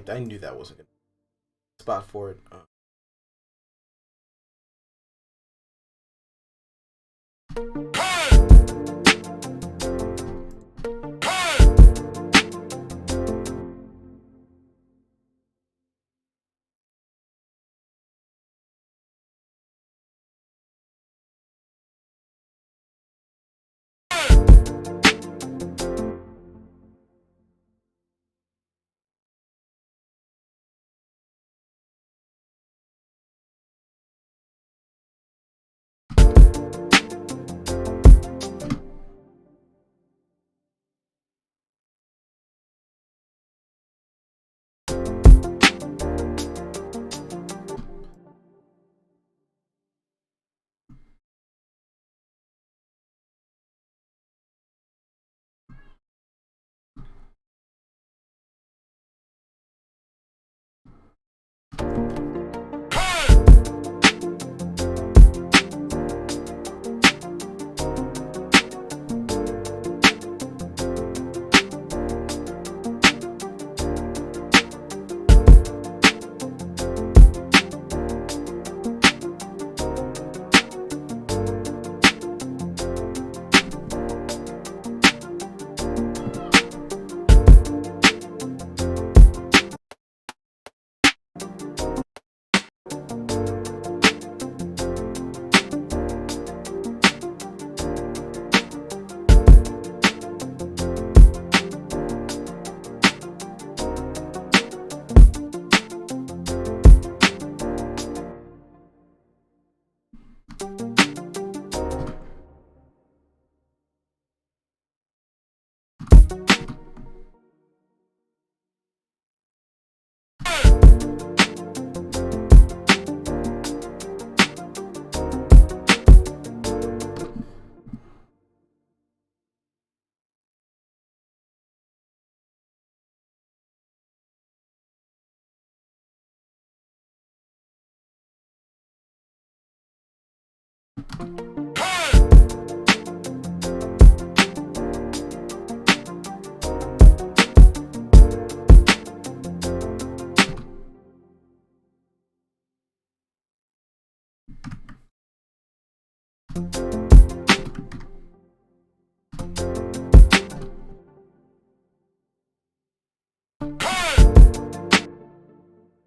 I knew that wasn't a good spot for it.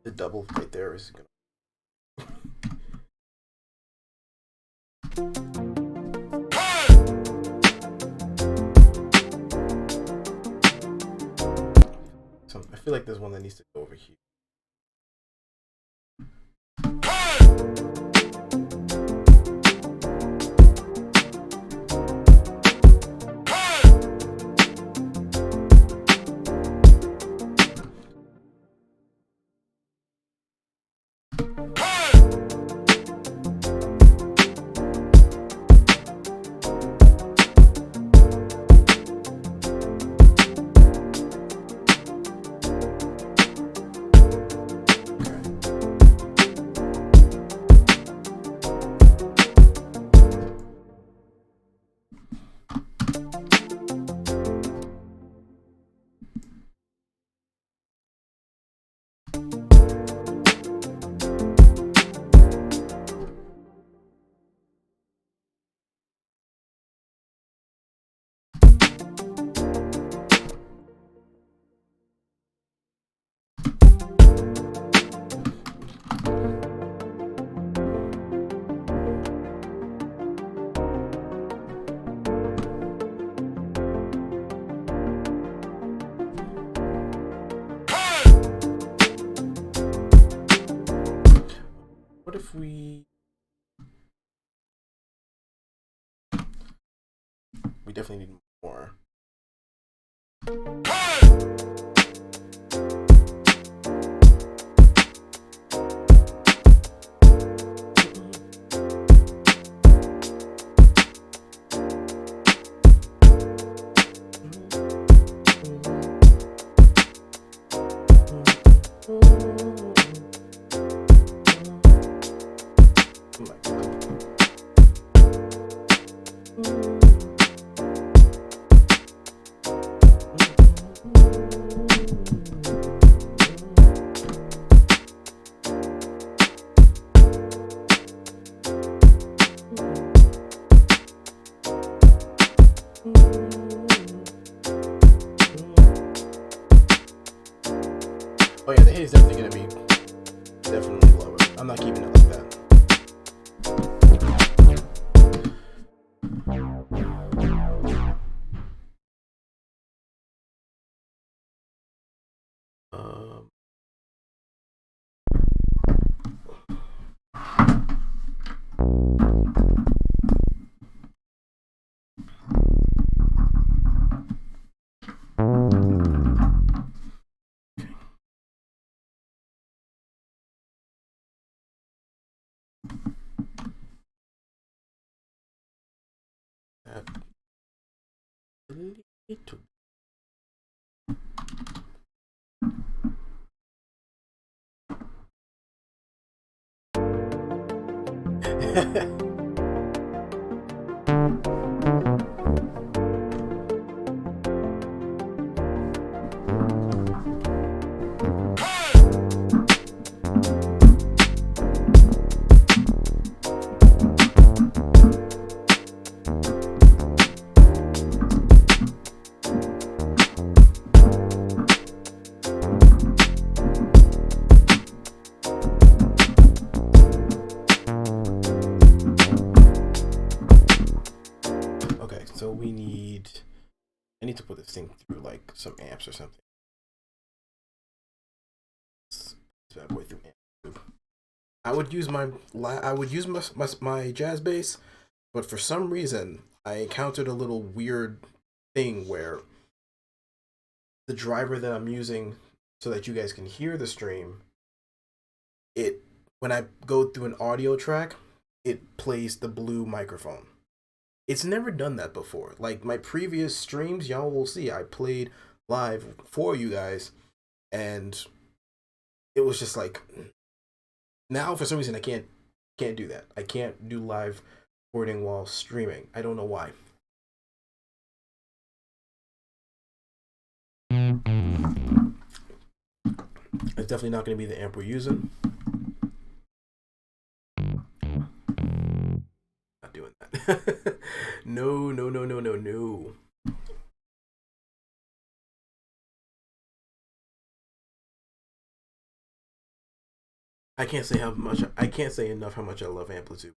The double right there is gonna. So I feel like there's one that needs to go over here. What if we definitely need more. Oh yeah, the hit is definitely gonna be definitely lower. I'm not keeping it like that. Okay, so I need to put this thing through like some amps or something. This bad boy through amp. I would use my jazz bass, but for some reason I encountered a little weird thing where the driver that I'm using so that you guys can hear the stream, when I go through an audio track, it plays the blue microphone. It's never done that before. Like my previous streams, y'all will see I played live for you guys, and it was just like, now for some reason I can't do that. I can't do live recording while streaming. I don't know why. It's definitely not going to be the amp we're using. Not doing that. No, no, no, no, no, no. I can't say enough how much I love Amplitude.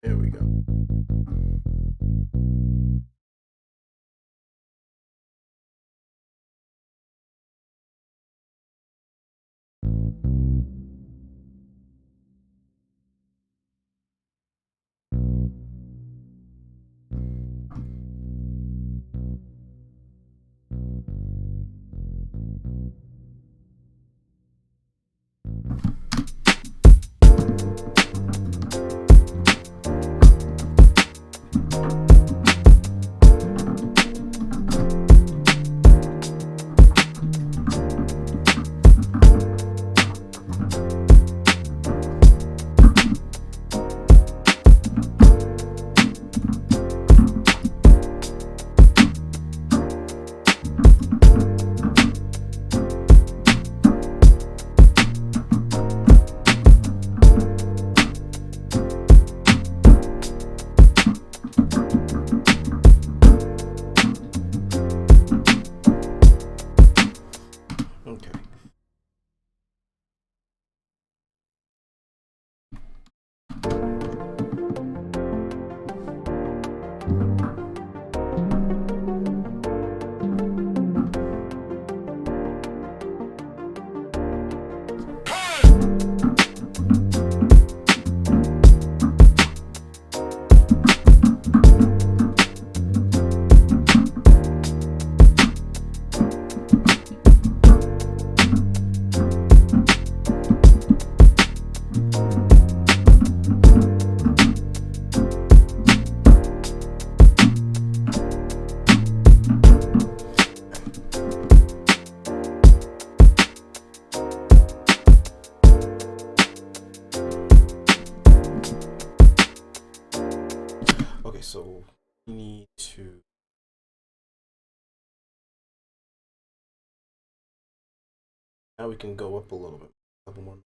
There we go. So we need to now we can go up a little bit. A couple more.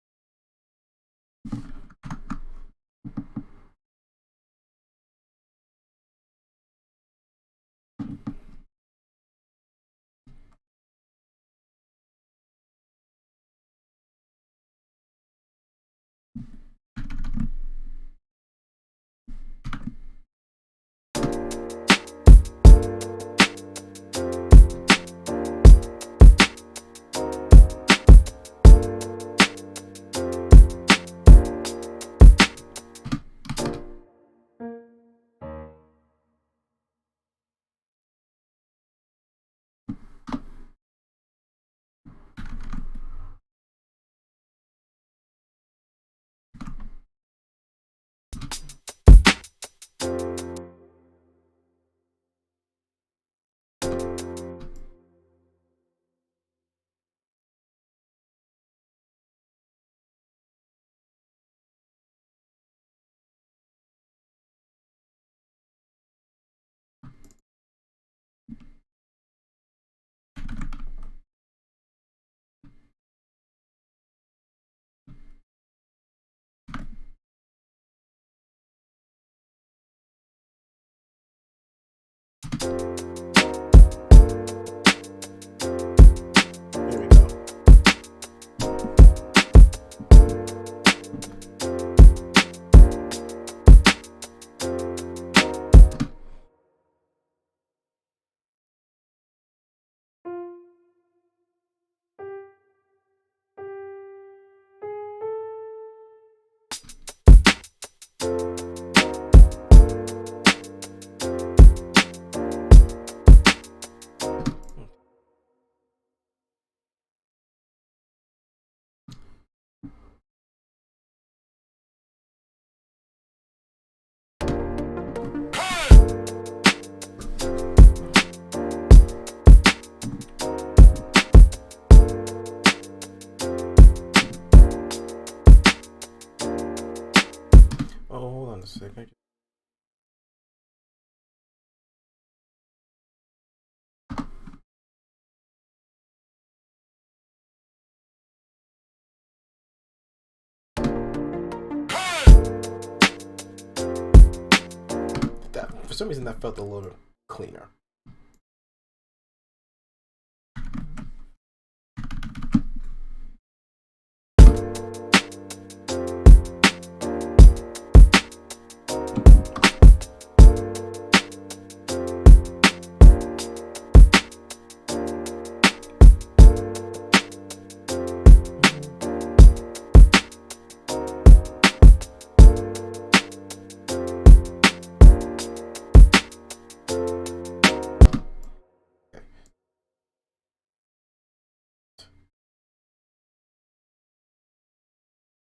Oh, hold on a second. That for some reason that felt a little cleaner.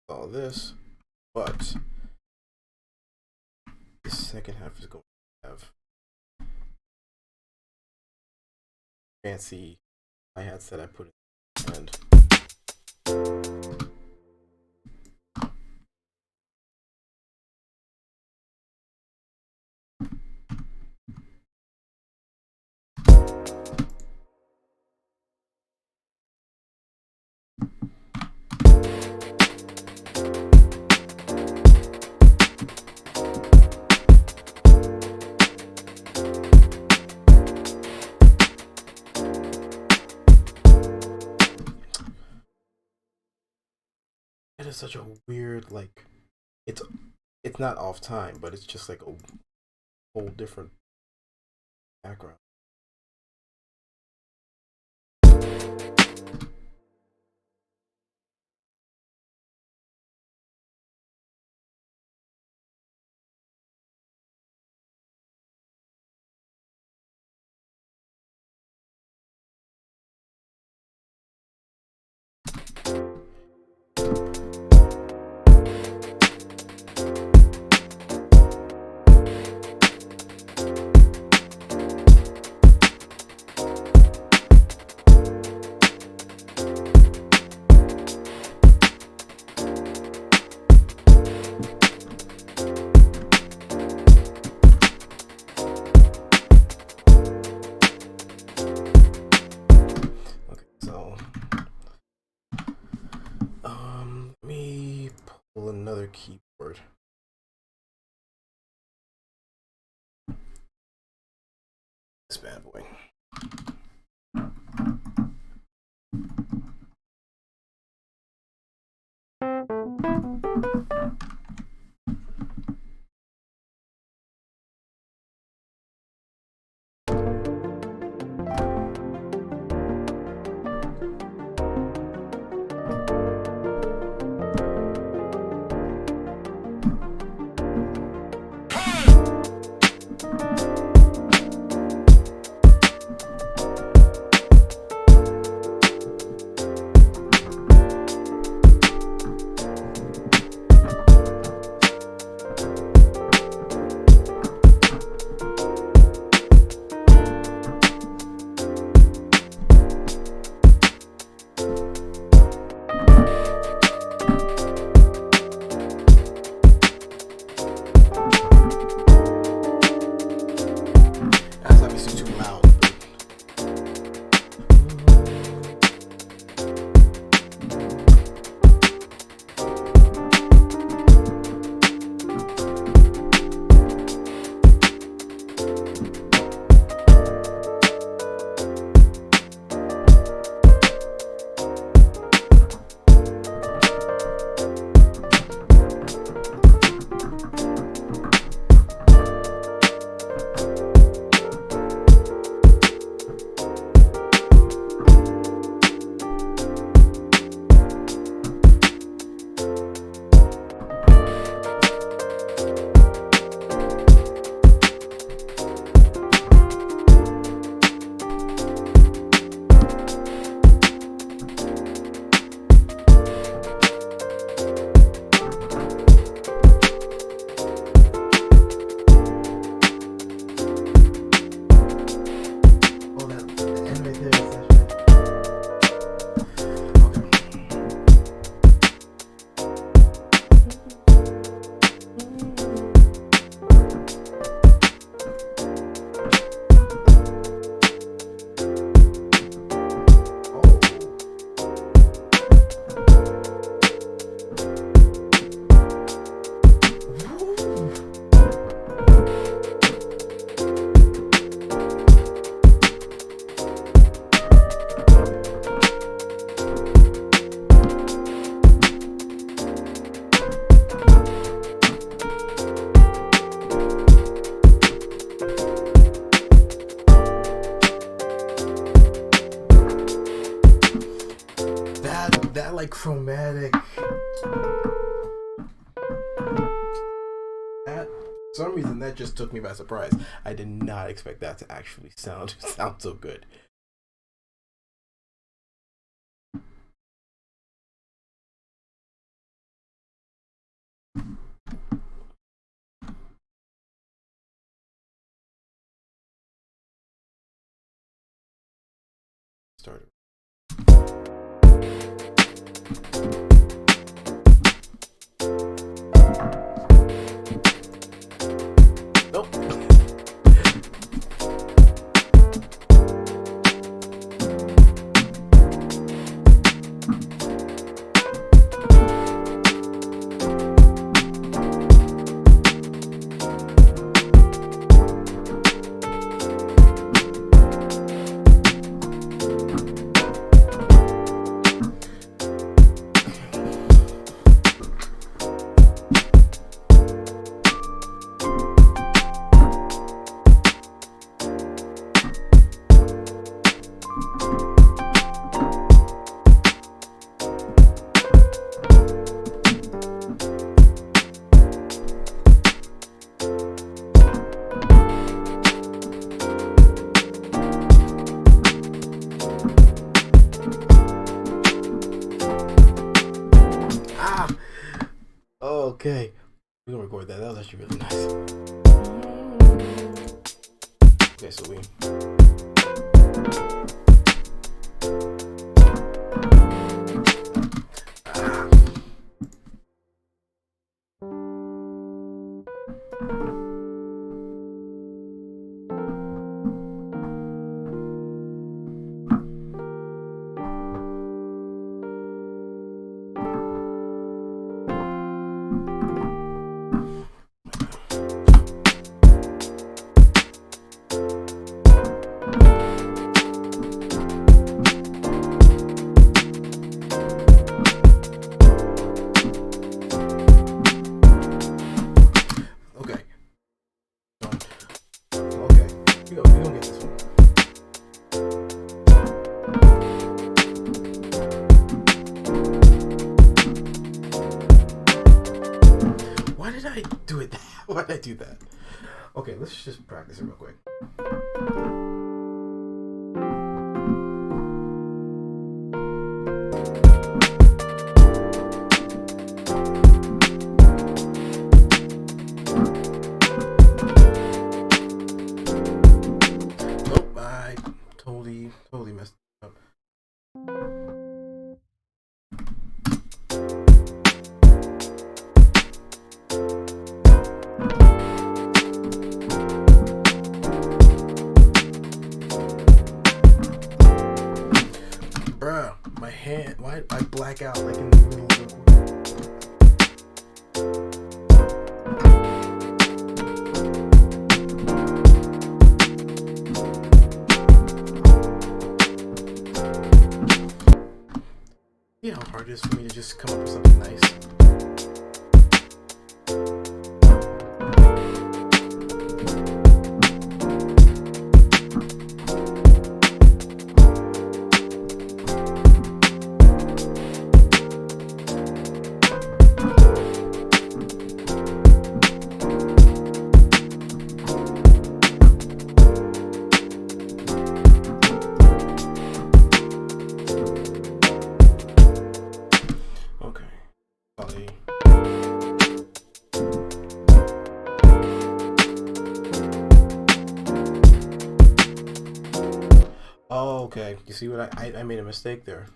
All this, but the second half is going to have fancy hi-hats that I put in and it is such a weird, like, it's it's not off time, but it's just like a whole different background. Let me pull another keyboard. This bad boy. That, for some reason, that just took me by surprise. I did not expect that to actually sound so good. Started. Nope. Okay, we're gonna record that. That was actually really nice. Okay, so we. We gonna get this one. Why did I do it? Why did I do that? Okay, let's just practice it real quick. Nope, I totally messed up. Bruh, my hand, why did I black out like in the middle of the... See how hard it is for me to just come up with something nice? Oh, okay. You see what I made a mistake there.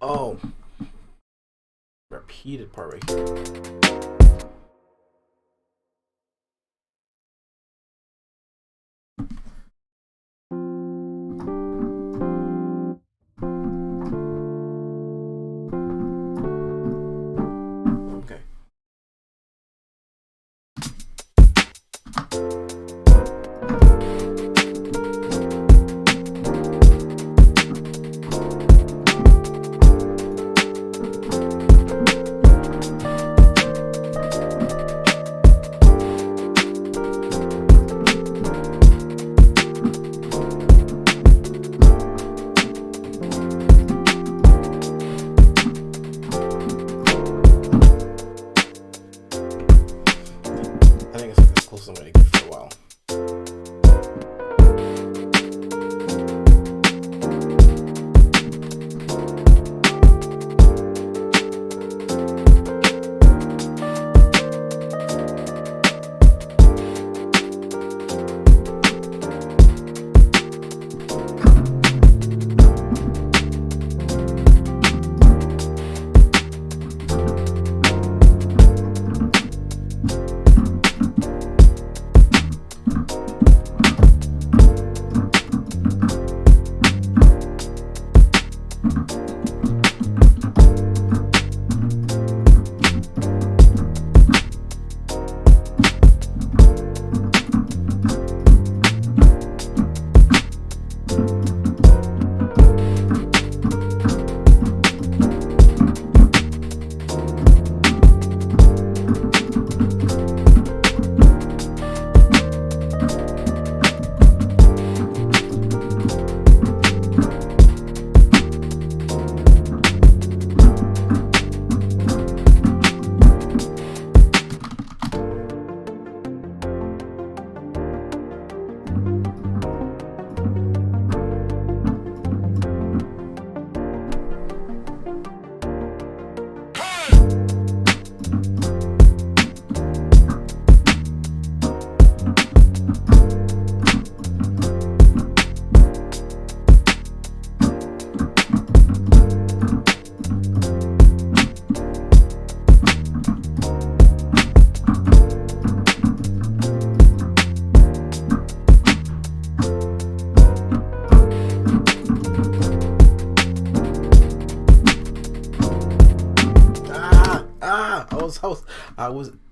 Oh, repeated part right here. Okay. I think it's like as close as I'm gonna get for a while.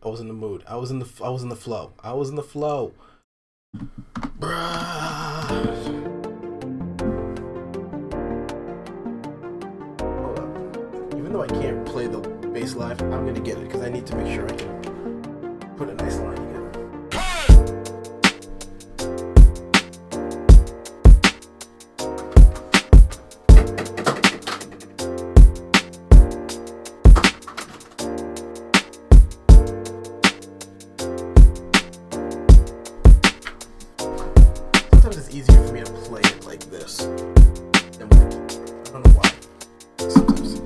I was in the mood. I was in the flow. I was in the flow. Bruh. Hold up. Even though I can't play the bass live, I'm gonna get it because I need to make sure I can put a nice line together. It's easier for me to play it like this than with the keyboard. I don't know why. Sometimes.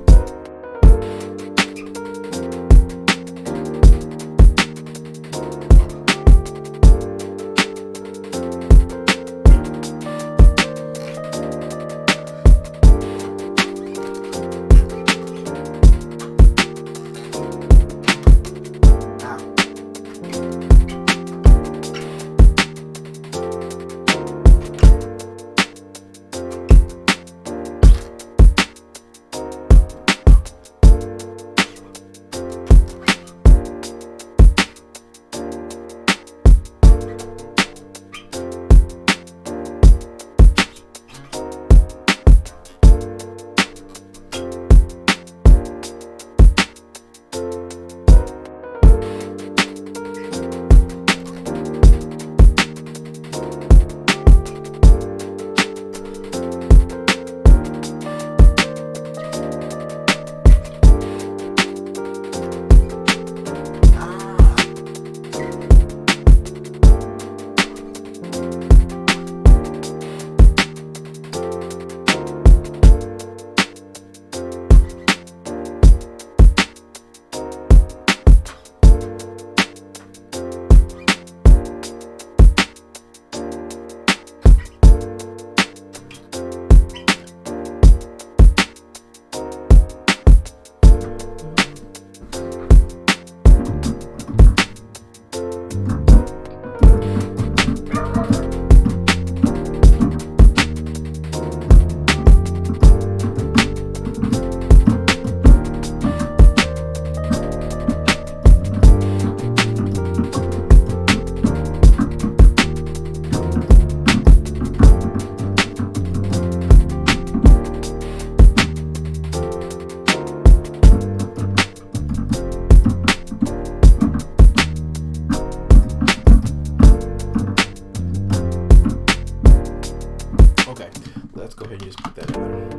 ahead and just put that in there.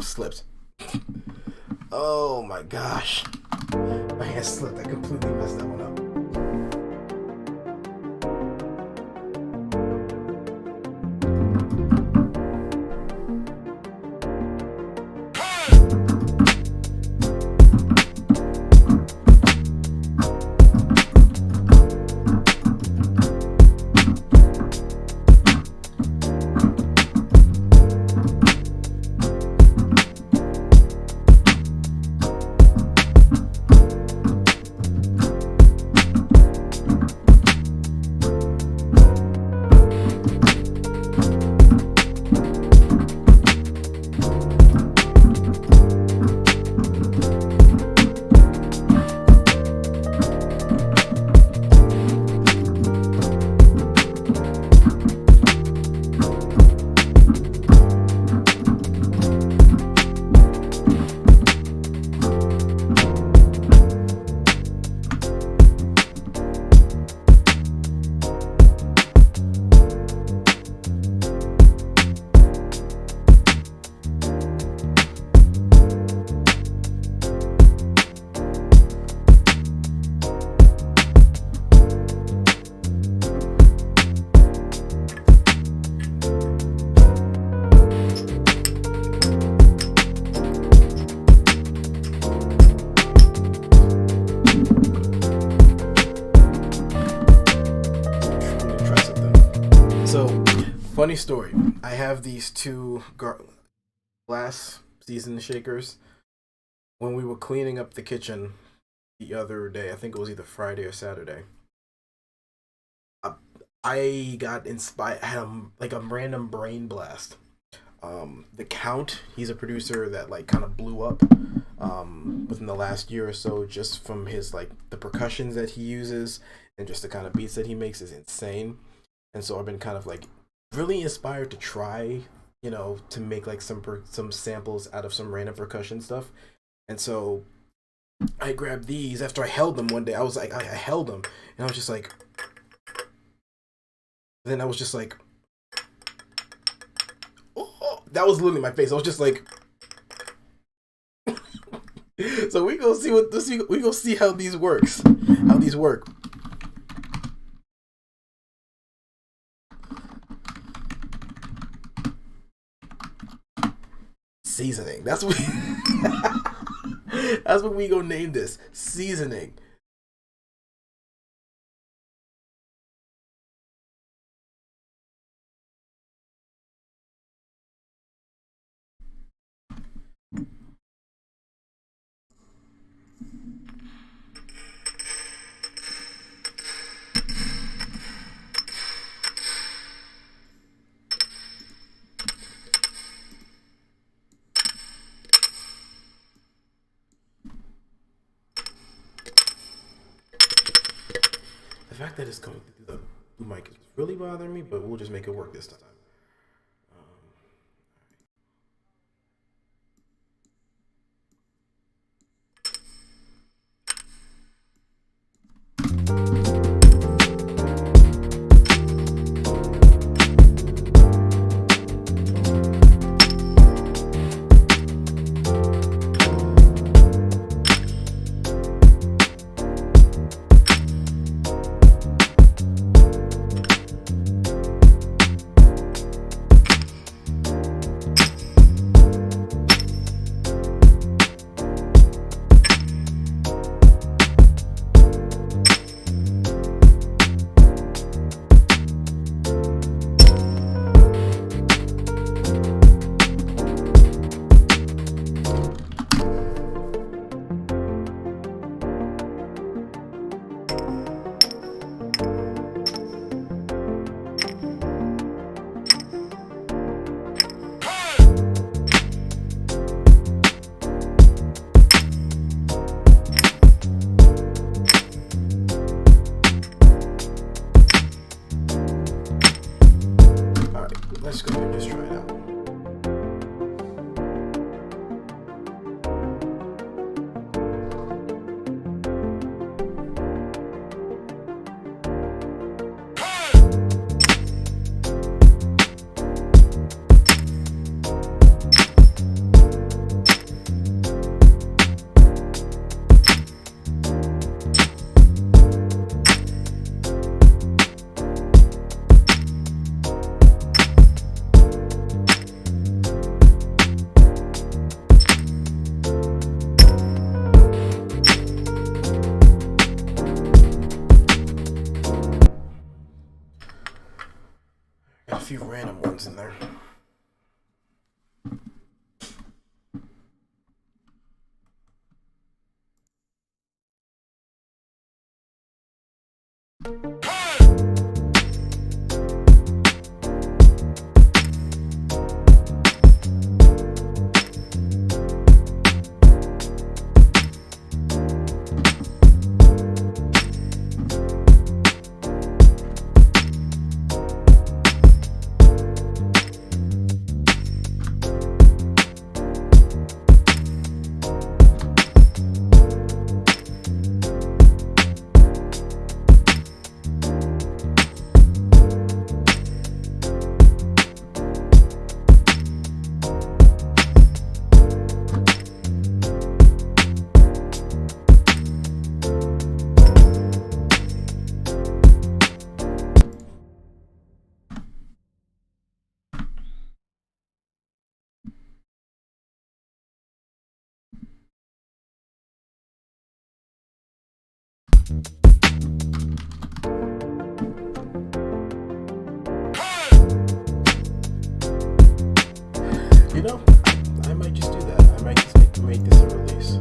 Slipped. Oh my gosh. My hand slipped. I completely messed that one up. Funny story. I have these two glass seasoning shakers. When we were cleaning up the kitchen the other day, I think it was either Friday or Saturday, I got inspired. I had like a random brain blast. The Count, he's a producer that like kind of blew up within the last year or so, just from his like the percussions that he uses and just the kind of beats that he makes is insane. And so I've been kind of like really inspired to try, to make like some samples out of some random percussion stuff. And so I grabbed these after I held them one day. I was like, I held them and I was just like, then I was just like, oh, that was literally my face. I was just like, so we gonna see we gonna see how these work. Seasoning. That's what that's what we gonna name this. Seasoning. The fact that it's coming through the mic is really bothering me, but we'll just make it work this time. few random ones in there. You know, I might just do that. I might just make this a release.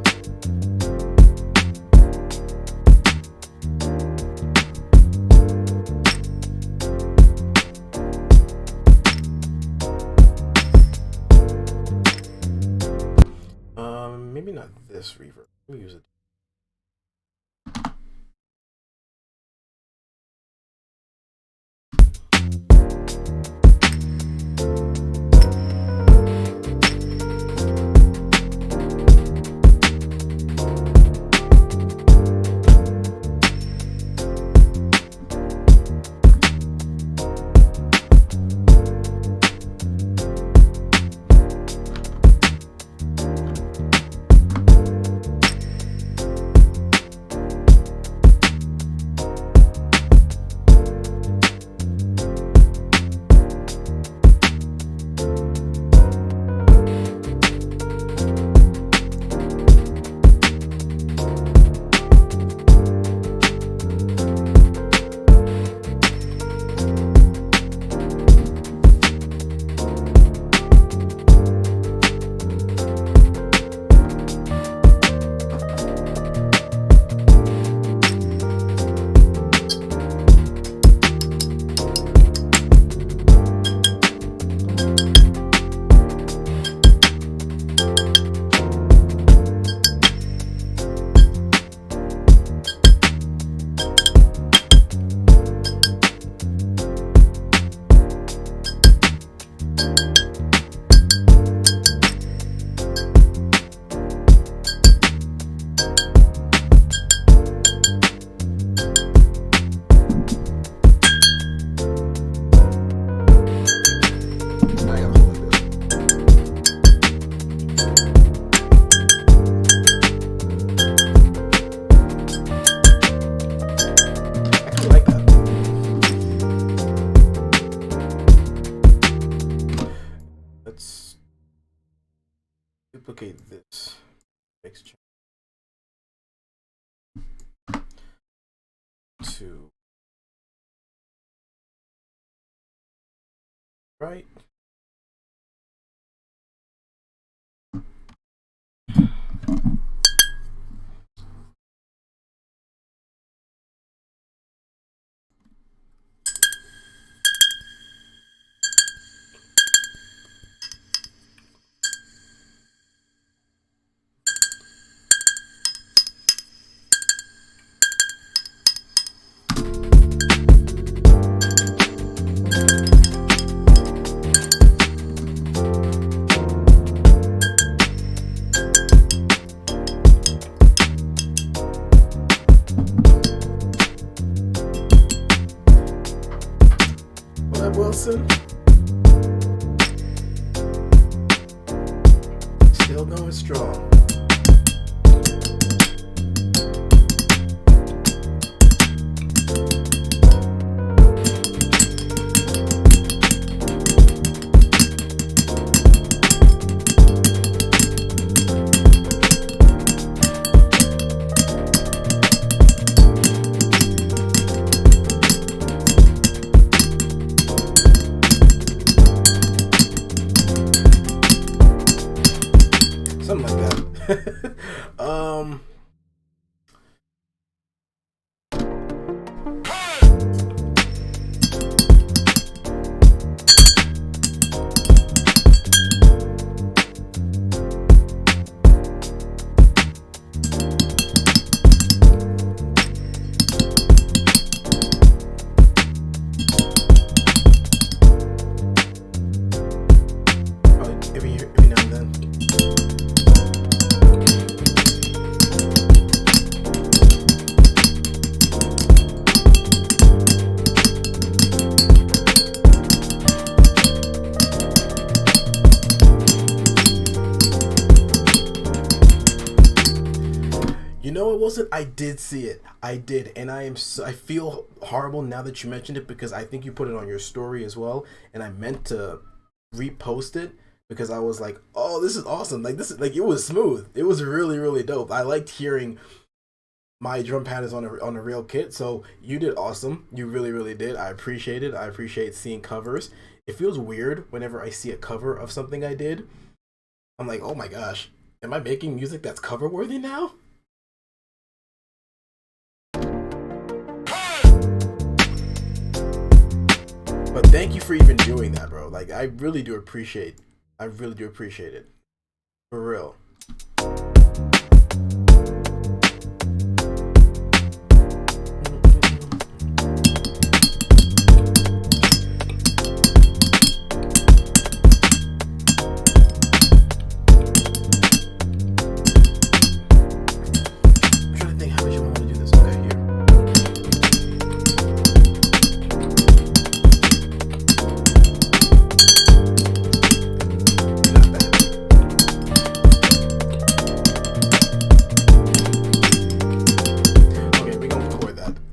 Maybe not this reverb. Let me use it. Duplicate this. Exchange to right. Wilson. Still going strong. posted, I did see it. I did, and I feel horrible now that you mentioned it, because I think you put it on your story as well, and I meant to repost it because I was like, oh, this is awesome. Like, this is like, it was smooth. It was really, really dope. I liked hearing my drum patterns on a real kit. So you did awesome. You really, really did. I appreciate it. I appreciate seeing covers. It feels weird whenever I see a cover of something I did. I'm like, oh my gosh, am I making music that's cover worthy now? But thank you for even doing that, bro. Like, I really do appreciate it. For real.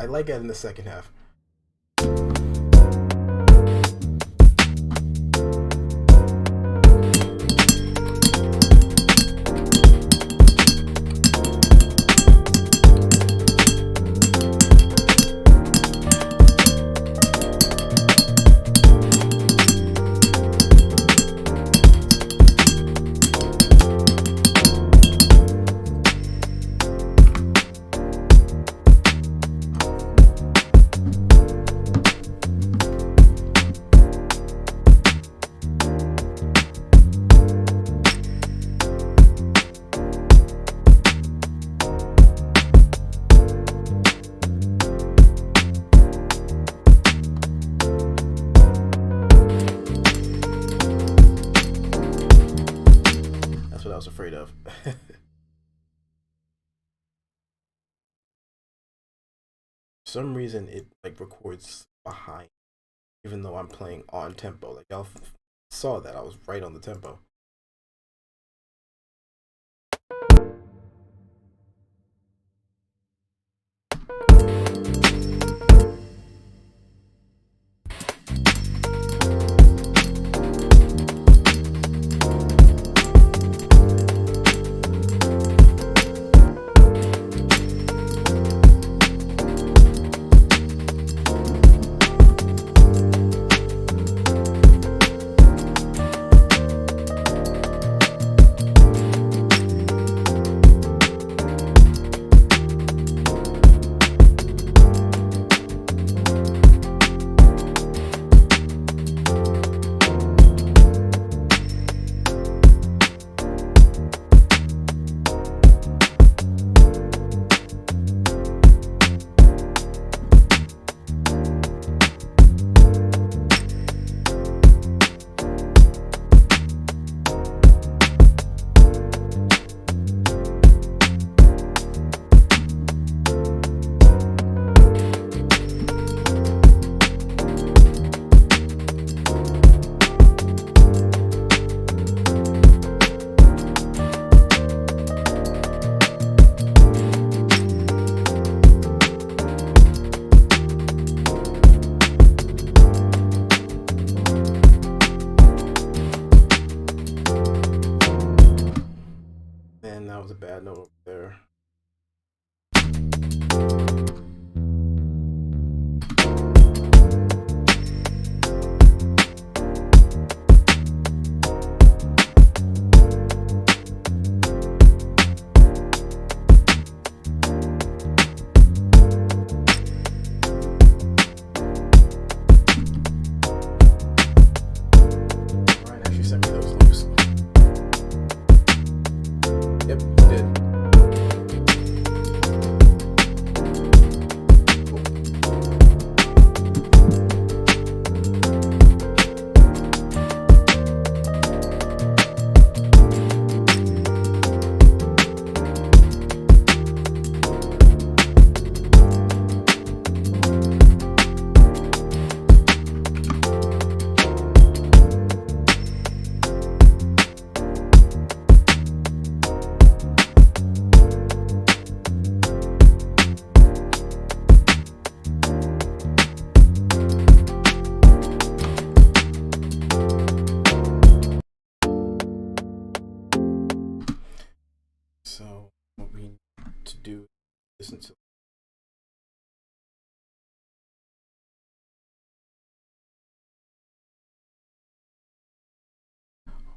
Like it in the second half. I was afraid of. For some reason it like records behind, even though I'm playing on tempo. Like, y'all saw that I was right on the tempo.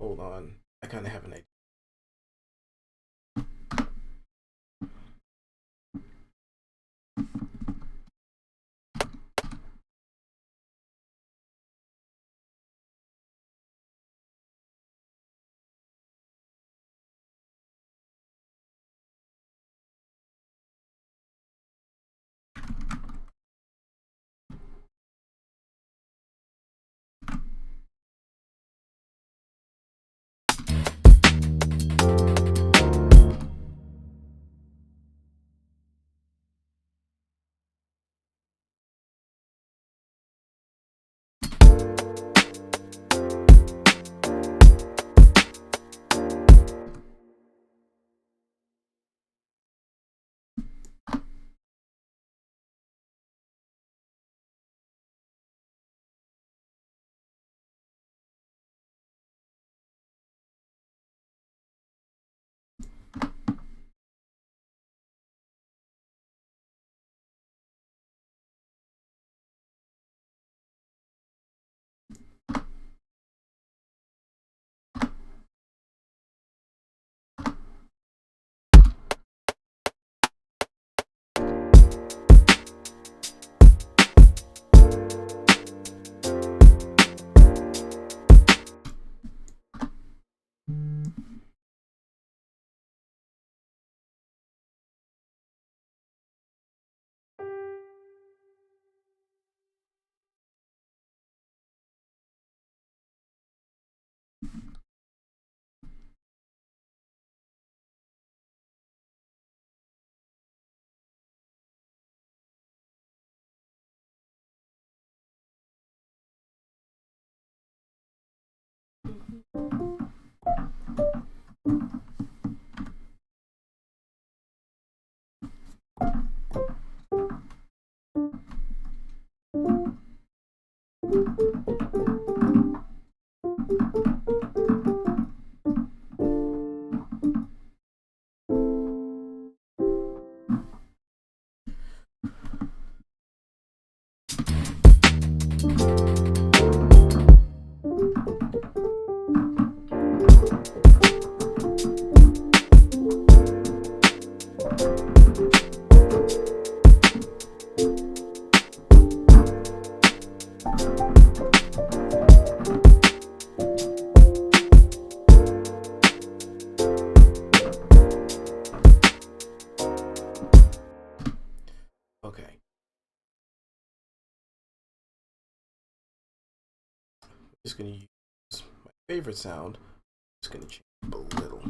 hold on. I kind of have an idea. Okay. Just gonna use my favorite sound. Just gonna change it a little.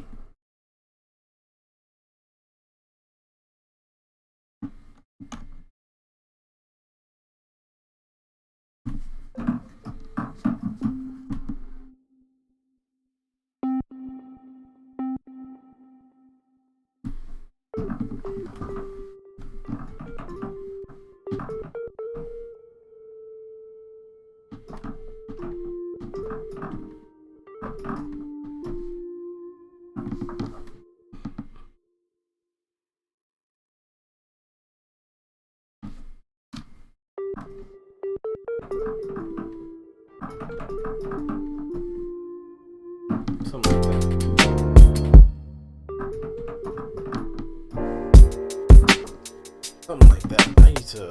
Something like that. Something like that. I need to.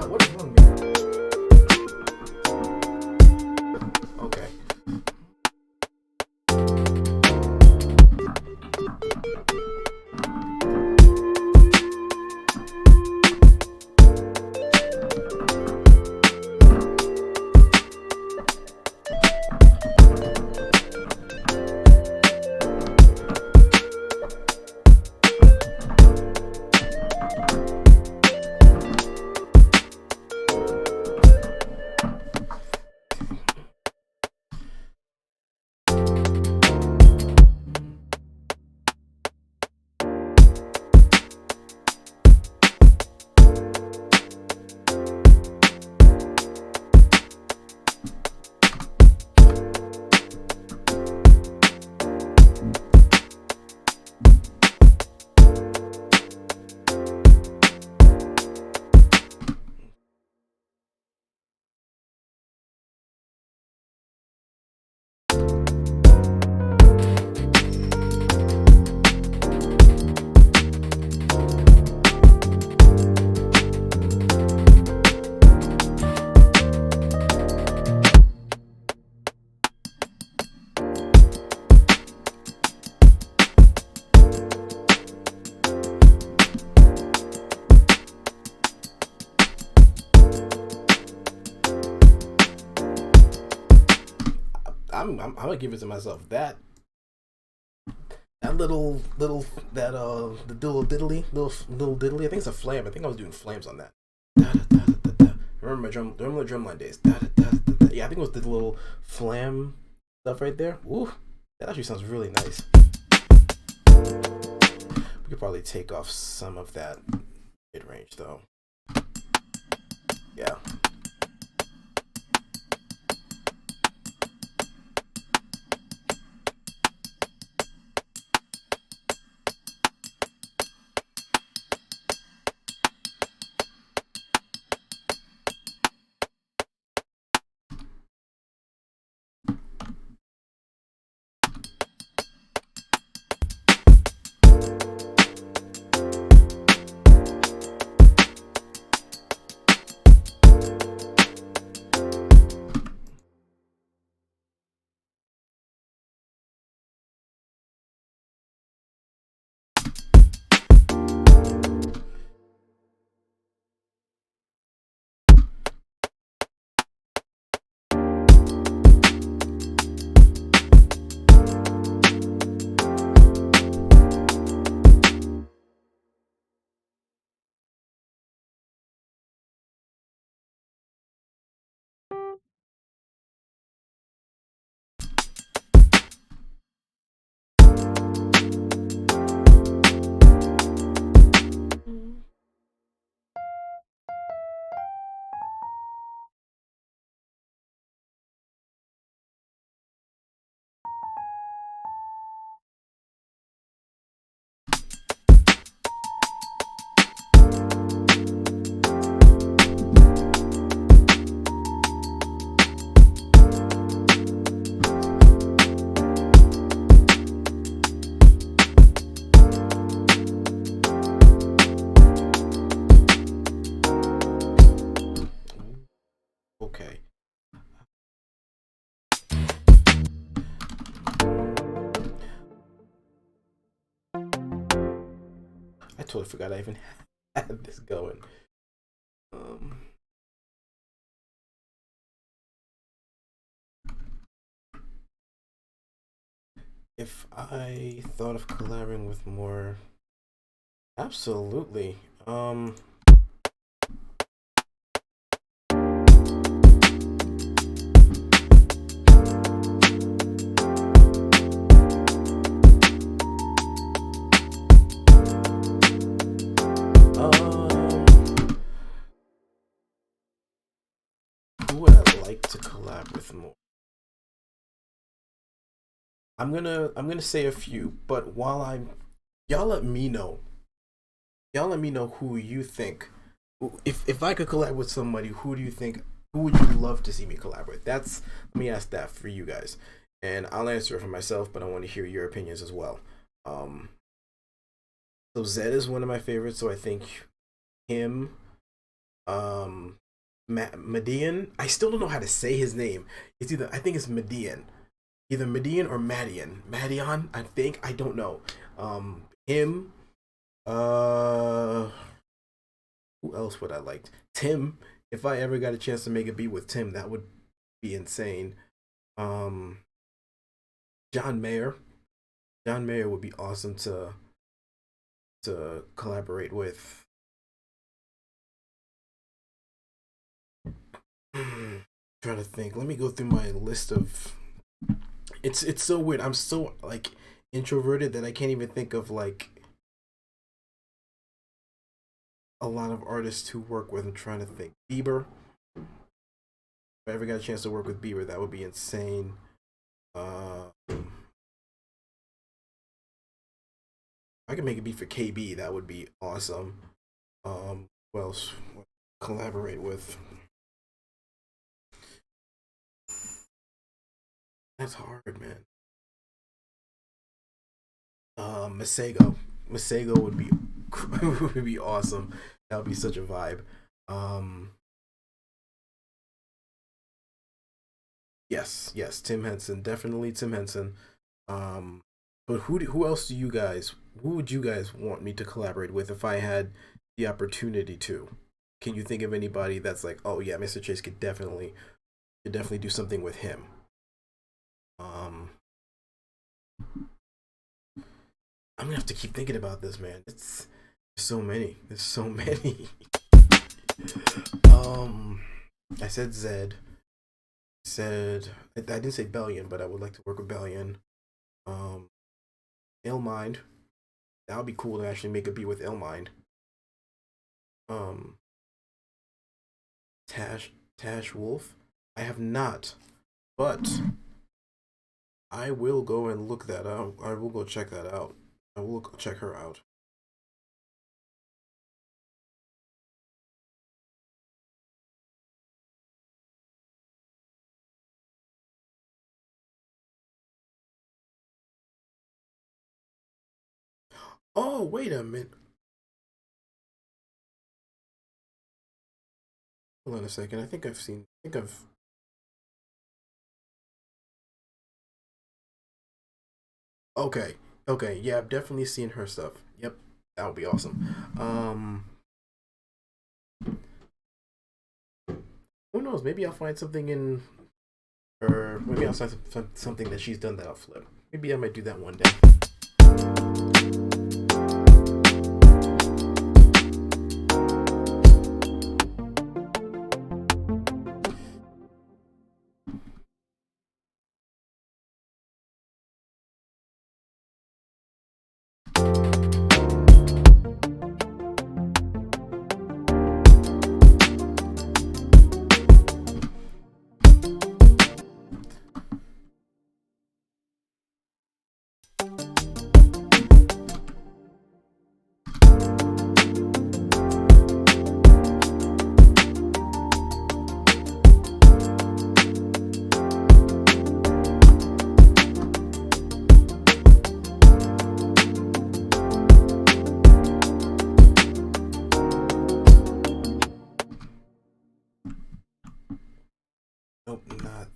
What is wrong with me? Okay. I'm gonna give it to myself. That little that the little diddly. I think it's a flam. I think I was doing flams on that. Da, da, da, da, da. Remember the drumline days. Da, da, da, da, da. Yeah, I think it was the little flam stuff right there. Ooh, that actually sounds really nice. We could probably take off some of that mid range though. Yeah. Okay. I totally forgot I even had this going. Um, if I thought of collaborating with more, absolutely. Who would I like to collab with more? I'm gonna say a few, but while I'm y'all let me know. Y'all let me know who you think. If I could collab with somebody, who do you think? Who would you love to see me collaborate? That's Let me ask that for you guys, and I'll answer it for myself. But I want to hear your opinions as well. Um, so Zed is one of my favorites. So I think him, um, Median. I still don't know how to say his name. It's either I think it's Median, either Median or Madian. Madian, I think. I don't know. Him. Uh, who else would I like? Tim. If I ever got a chance to make a beat with Tim, that would be insane. Um, John Mayer. John Mayer would be awesome to collaborate with. Trying to think. Let me go through my list of. It's so weird. I'm so like introverted that I can't even think of like a lot of artists to work with. I'm trying to think. Bieber. If I ever got a chance to work with Bieber, that would be insane. If I could make a beat for KB, that would be awesome. Who else? Collaborate with. That's hard, man. Masego. Masego would be would be awesome. That would be such a vibe. Um, yes, Tim Henson, definitely Tim Henson. Um, but who else do you guys? Who would you guys want me to collaborate with if I had the opportunity to? Can you think of anybody that's like, oh yeah, Mr. Chase could definitely do something with him? Um, I'm gonna have to keep thinking about this, man. It's so many. There's so many. um, I said Zed. Said I didn't say Bellion, but I would like to work with Bellion. Um, Illmind. That would be cool to actually make a beat with Illmind. Um, Tash Wolf. I have not, but I will go and look that out. I will go check that out. I will go check her out. Oh, wait a minute. Hold on a second. I think I've seen. I think I've. Okay. Okay. Yeah, I've definitely seen her stuff. Yep. That would be awesome. Who knows? Maybe I'll find something in, or maybe I'll find something that she's done that I'll flip. Maybe I might do that one day. Nope, not.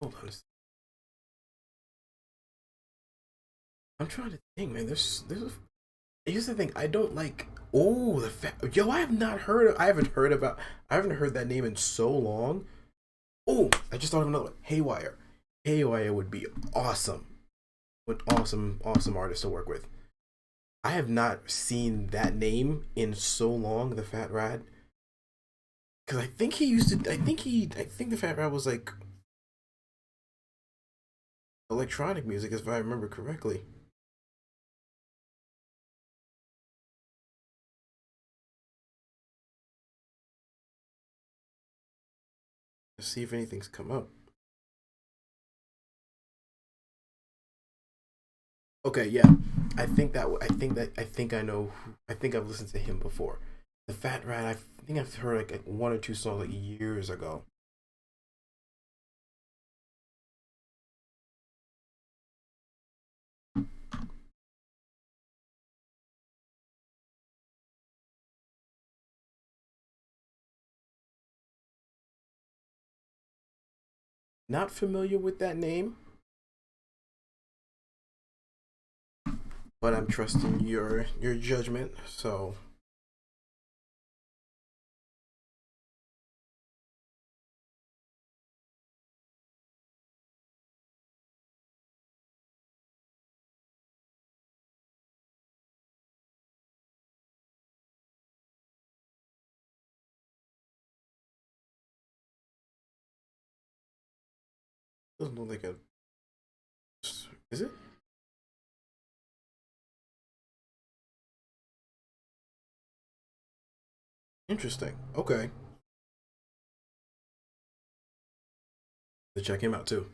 Hold on. I'm trying to think, man. Here's the thing. I don't like. Oh, yo, I have not heard. I haven't heard about. I haven't heard that name in so long. Oh, I just thought of another one. Haywire. Haywire would be awesome. What awesome artist to work with. I have not seen that name in so long. The Fat Rad. Because I think he used to. I think the Fat Rad was like electronic music, if I remember correctly. Let's see if anything's come up. Okay, yeah. I think I know. I think I've listened to him before. The Fat Rat. I think I've heard like one or two songs like years ago. Not familiar with that name, but I'm trusting your judgment. So doesn't look like a. Is it interesting? Okay, to check him out too.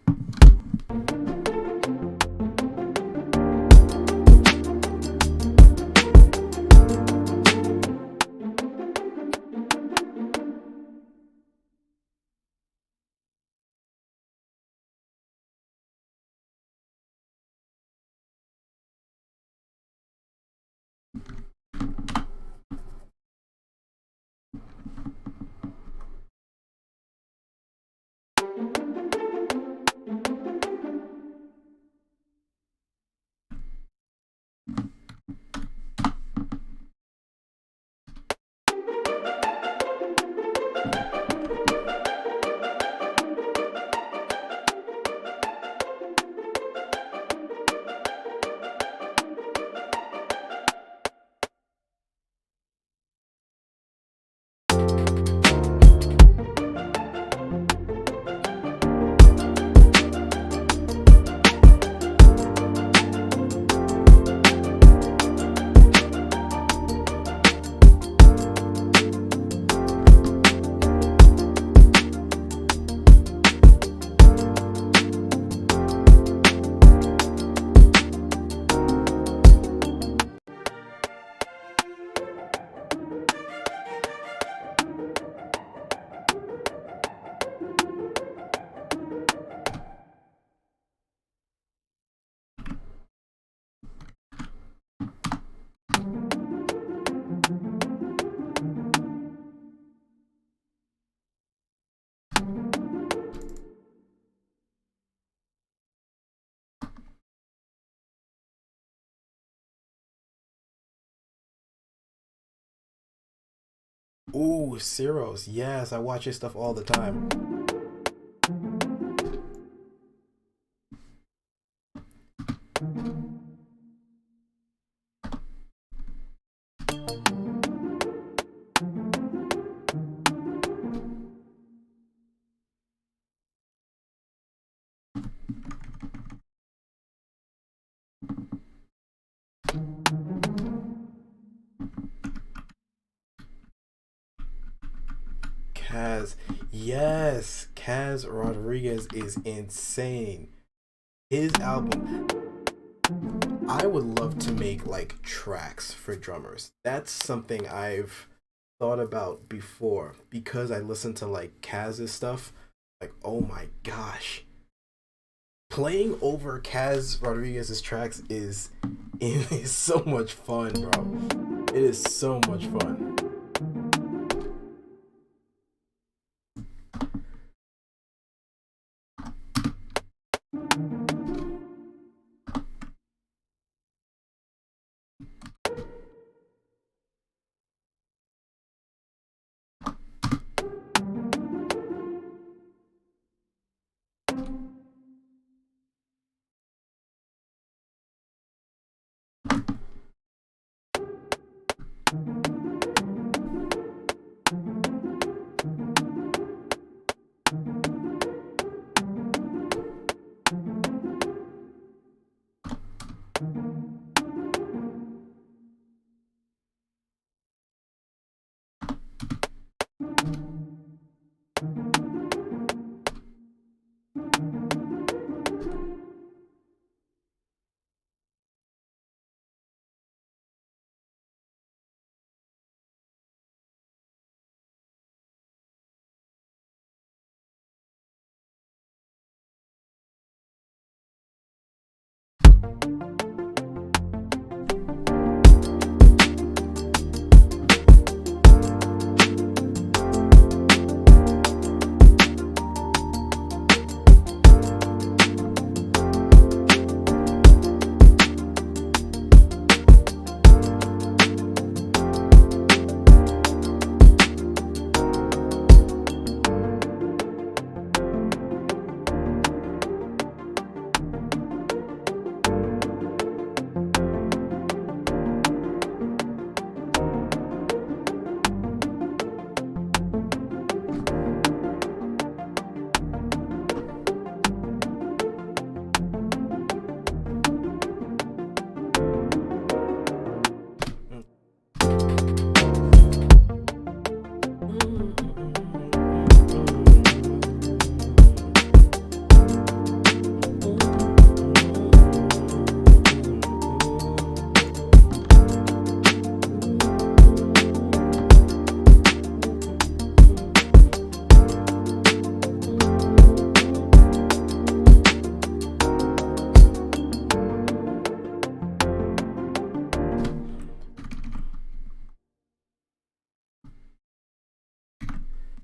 Ooh, Ciro's. Yes, I watch his stuff all the time. Kaz. Yes, Kaz Rodriguez is insane. His album, I would love to make like tracks for drummers. That's something I've thought about before because I listen to like Kaz's stuff. Like, oh my gosh, playing over Kaz Rodriguez's tracks is so much fun, bro. It is so much fun.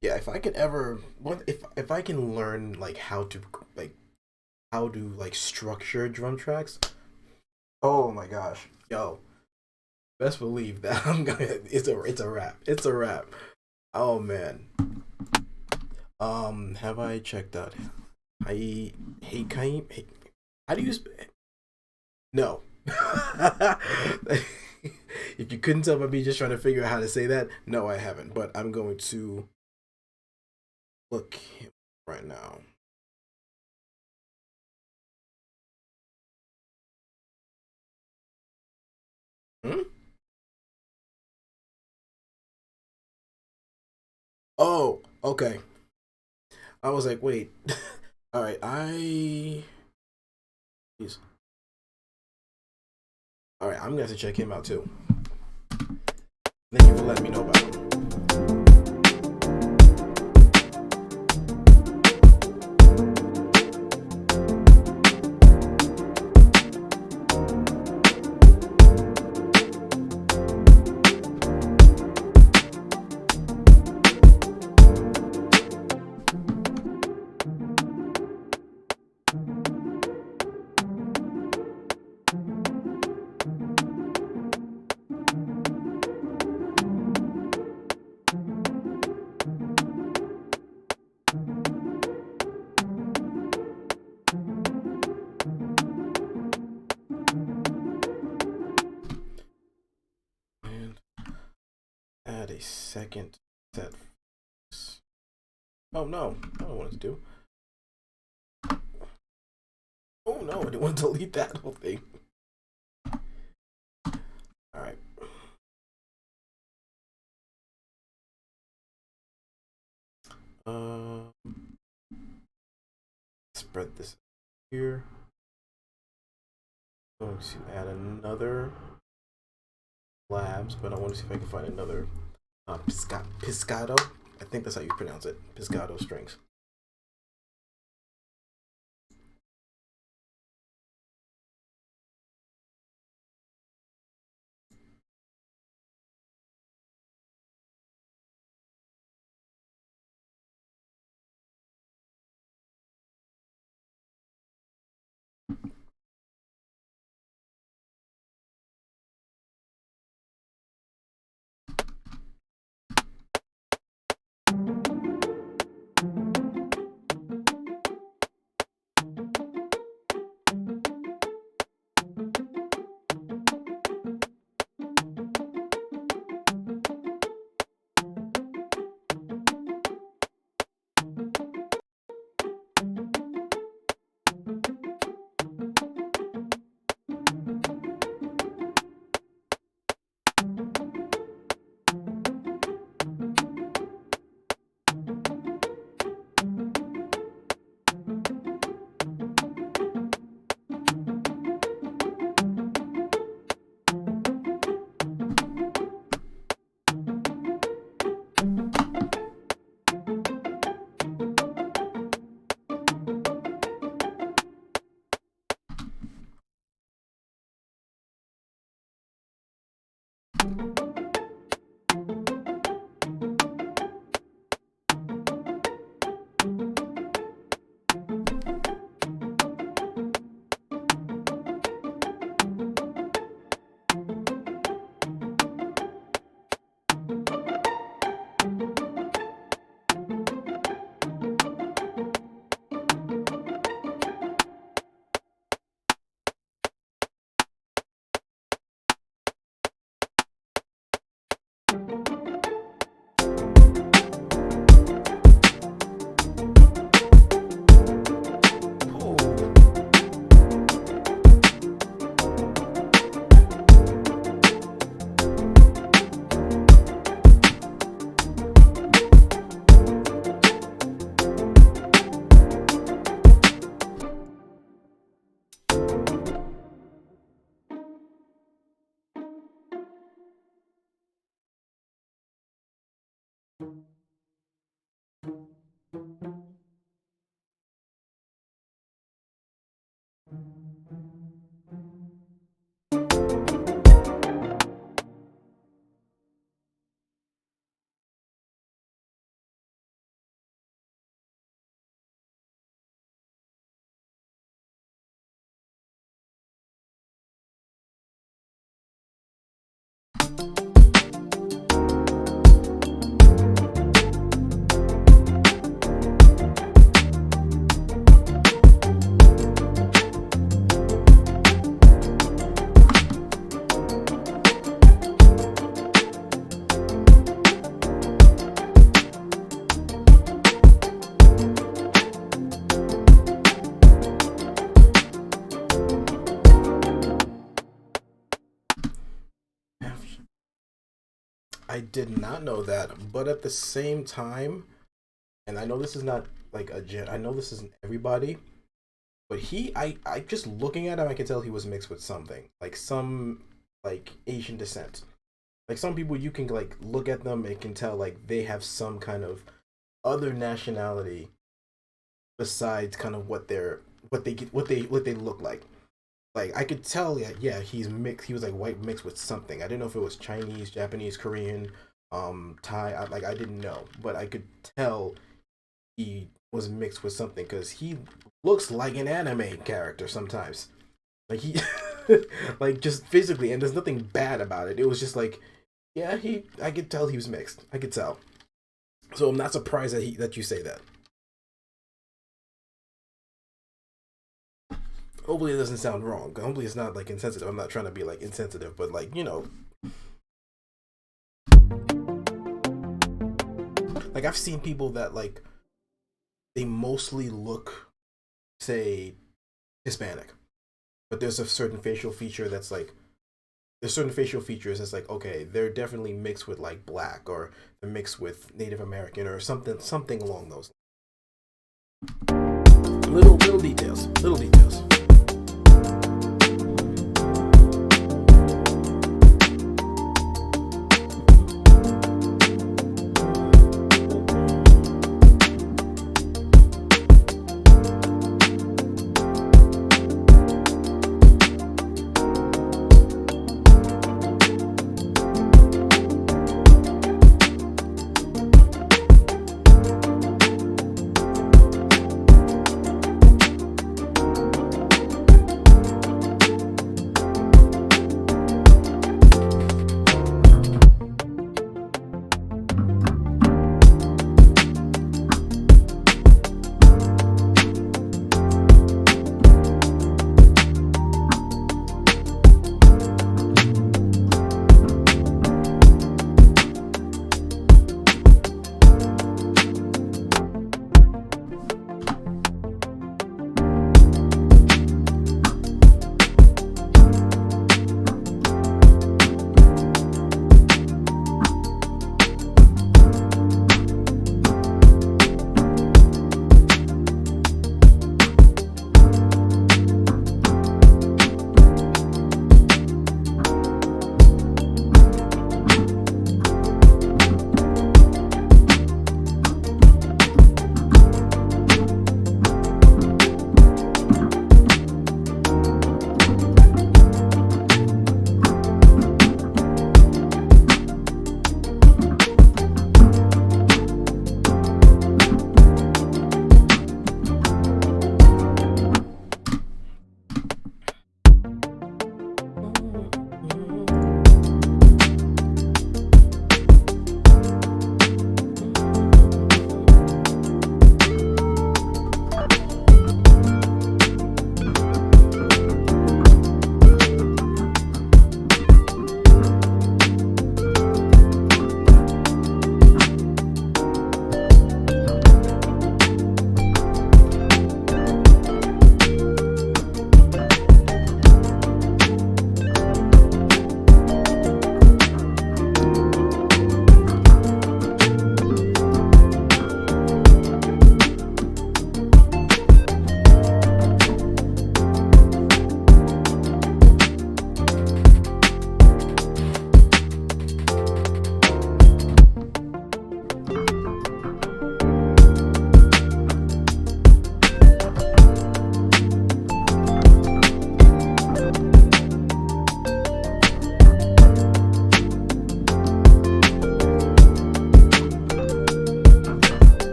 Yeah, if I could ever, what if I can learn like like how to like structure drum tracks. Oh my gosh, yo, best believe that I'm gonna. It's a wrap. It's a wrap. Oh man. Have I checked out? Hey, Kaim. Hey, how do you? No. If you couldn't tell by me just trying to figure out how to say that, no, I haven't. But I'm going to look him right now. Hmm? Oh, okay. I was like, wait. All right, Jeez. All right, I'm gonna have to check him out too. Thank you for letting me know about him. second set. Oh no, I don't want to do. Oh no, I didn't want to delete that whole thing. Alright. Spread this here. Going to add another labs, but I want to see if I can find another Piscato. I think that's how you pronounce it. Piscato strings. I did not know that, but at the same time, and I know this is not like I know this isn't everybody, but I just looking at him, I can tell he was mixed with something, like some like Asian descent. Like some people, you can like look at them and can tell like they have some kind of other nationality besides kind of what they look like. Like I could tell, yeah, he's mixed. He was like white mixed with something. I didn't know if it was Chinese, Japanese, Korean, Thai. I didn't know, but I could tell he was mixed with something because he looks like an anime character sometimes. Like he, like just physically, and there's nothing bad about it. It was just like, yeah, I could tell he was mixed. I could tell. So I'm not surprised that you say that. Hopefully it doesn't sound wrong. Hopefully it's not like insensitive. I'm not trying to be like insensitive, but like, you know. Like I've seen people that like they mostly look, say, Hispanic, but there's a certain facial feature that's like there's certain facial features that's like okay, they're definitely mixed with like black or they're mixed with Native American or something along those little details, little details.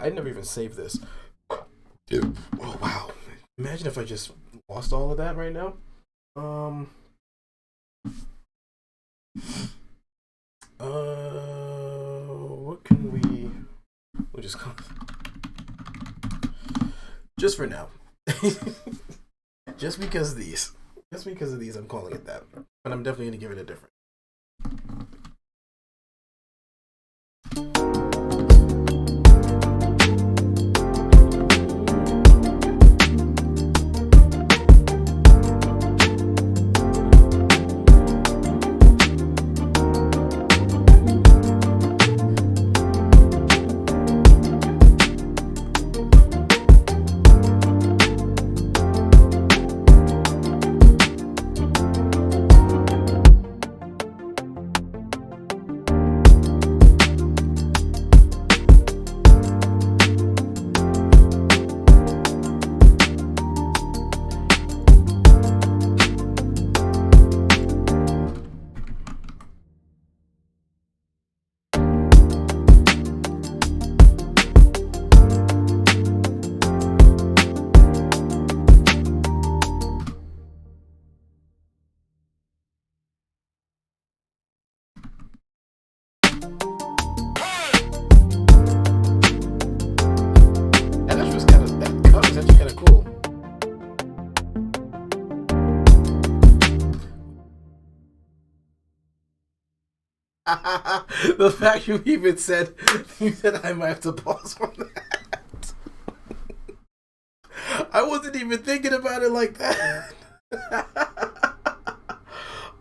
I never even saved this. Dude. Oh wow! Imagine if I just lost all of that right now. What can we? We'll just call just for now. Just because of these. Just because of these, I'm calling it that. But I'm definitely gonna give it a different. The fact you even said I might have to pause on that. I wasn't even thinking about it like that.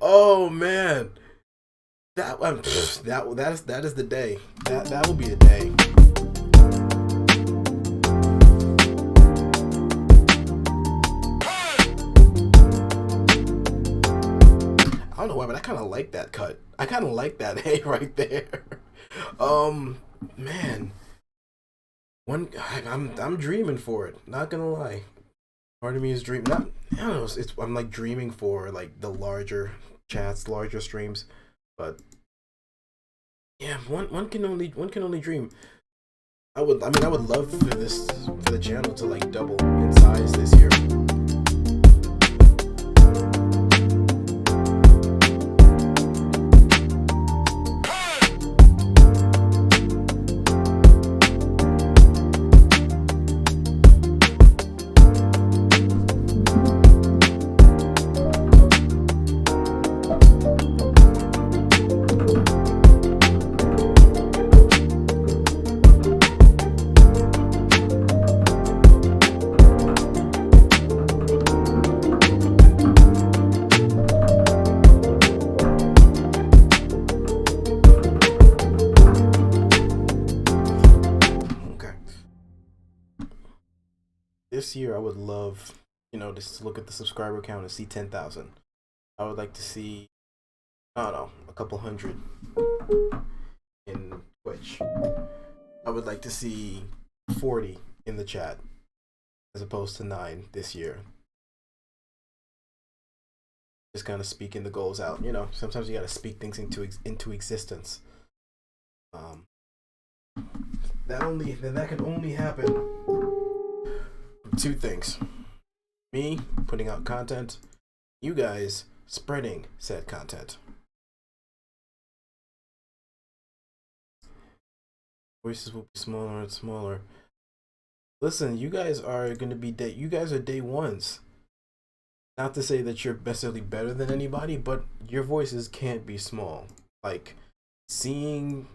Oh man, that is the day. That will be the day. I don't know why, but I kind of like that cut. I kind of like that hey right there. Man, I'm dreaming for it. Not gonna lie, part of me is dreaming. Not I don't know. I'm like dreaming for like the larger chats, larger streams, but yeah, one can only dream. I would love for the channel to like double in size this year. This year, I would love, just to look at the subscriber count and see 10,000. I would like to see, I don't know, a couple hundred in Twitch. I would like to see 40 in the chat, as opposed to 9 this year. Just kind of speaking the goals out. Sometimes you got to speak things into existence. That can only happen. Two things: me putting out content, you guys spreading said content. Voices will be smaller and smaller. Listen, you guys are gonna be you guys are day ones. Not to say that you're necessarily better than anybody, but your voices can't be small. Like seeing,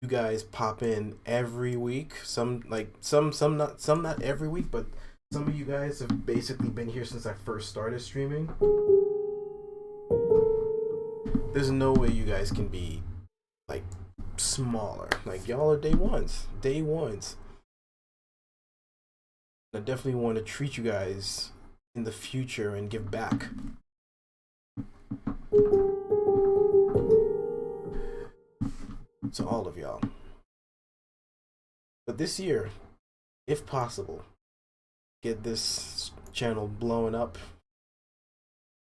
you guys pop in every week. Some not every week, but some of you guys have basically been here since I first started streaming. There's no way you guys can be like smaller. Like y'all are day ones. I definitely want to treat you guys in the future and give back. To all of y'all. But this year, if possible, get this channel blowing up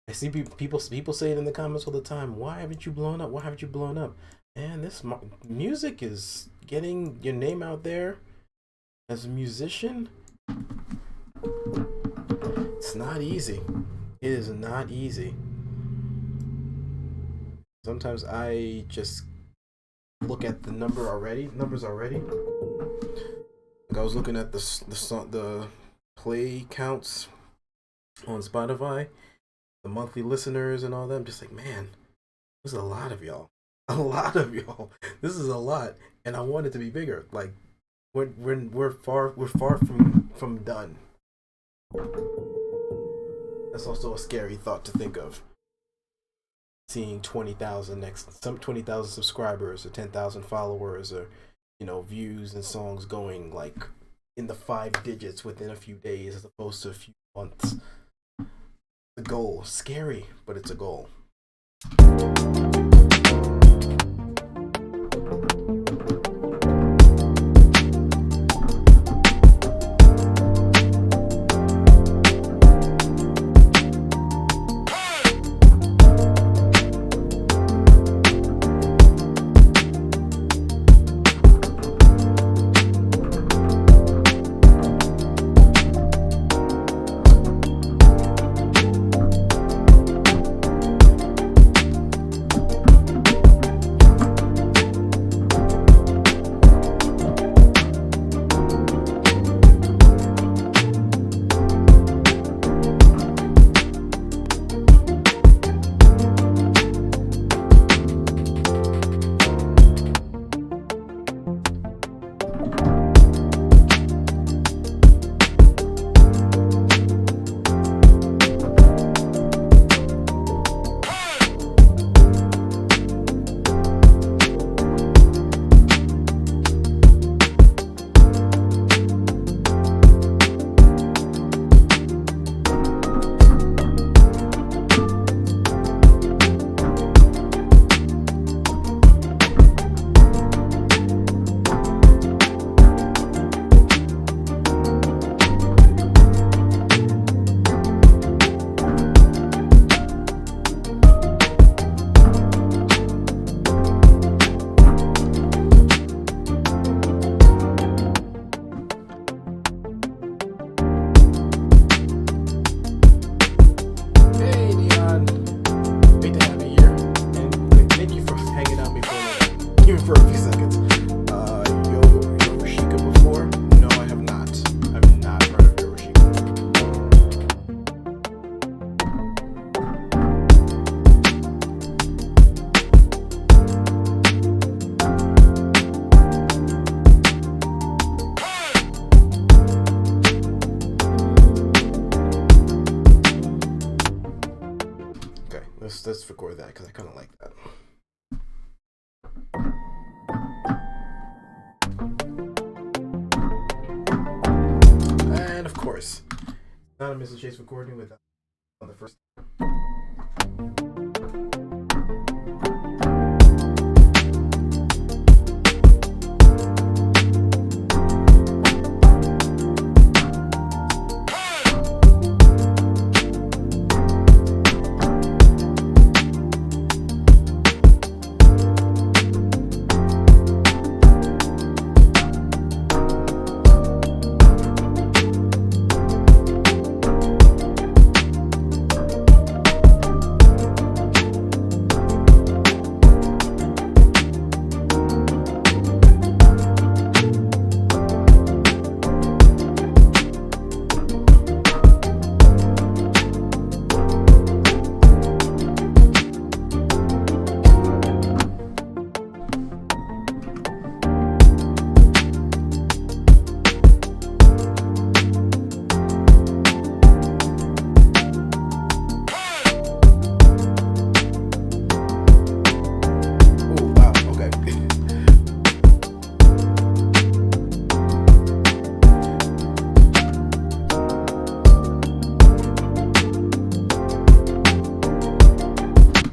I see people say it in the comments all the time. Why haven't you blown up? Why haven't you blown up? And this music is getting your name out there as a musician. It's not easy. It is not easy. Sometimes I just look at the numbers already. Like I was looking at the play counts on Spotify, the monthly listeners and all that. I'm just like, man, there's a lot of y'all. A lot of y'all. This is a lot, and I want it to be bigger. Like we're far from done. That's also a scary thought to think of. Seeing 20,000 subscribers or 10,000 followers or views and songs going like in the 5 digits within a few days as opposed to a few months. The goal, scary, but it's a goal. Let's record that because I kind of like that. And of course, not a Mr. Chase recording without on the first.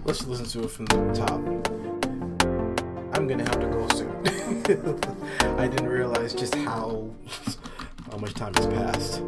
Let's listen to it from the top. I'm gonna have to go soon. I didn't realize just how much time has passed.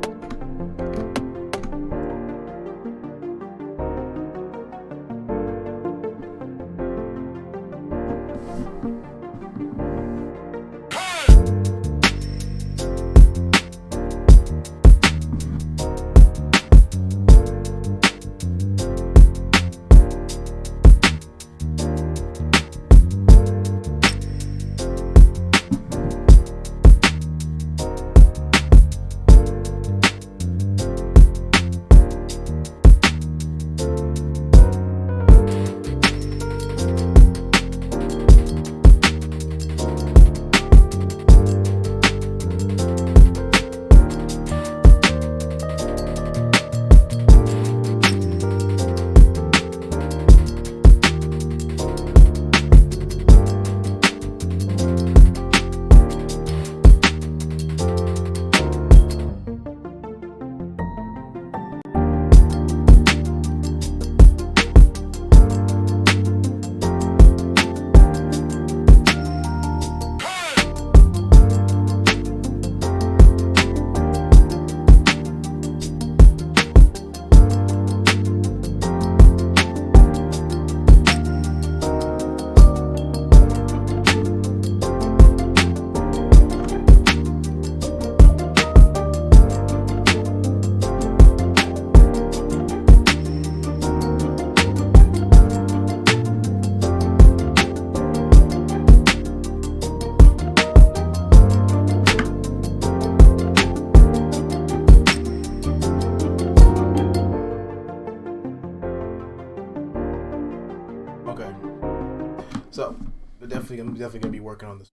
I'm definitely gonna be working on this.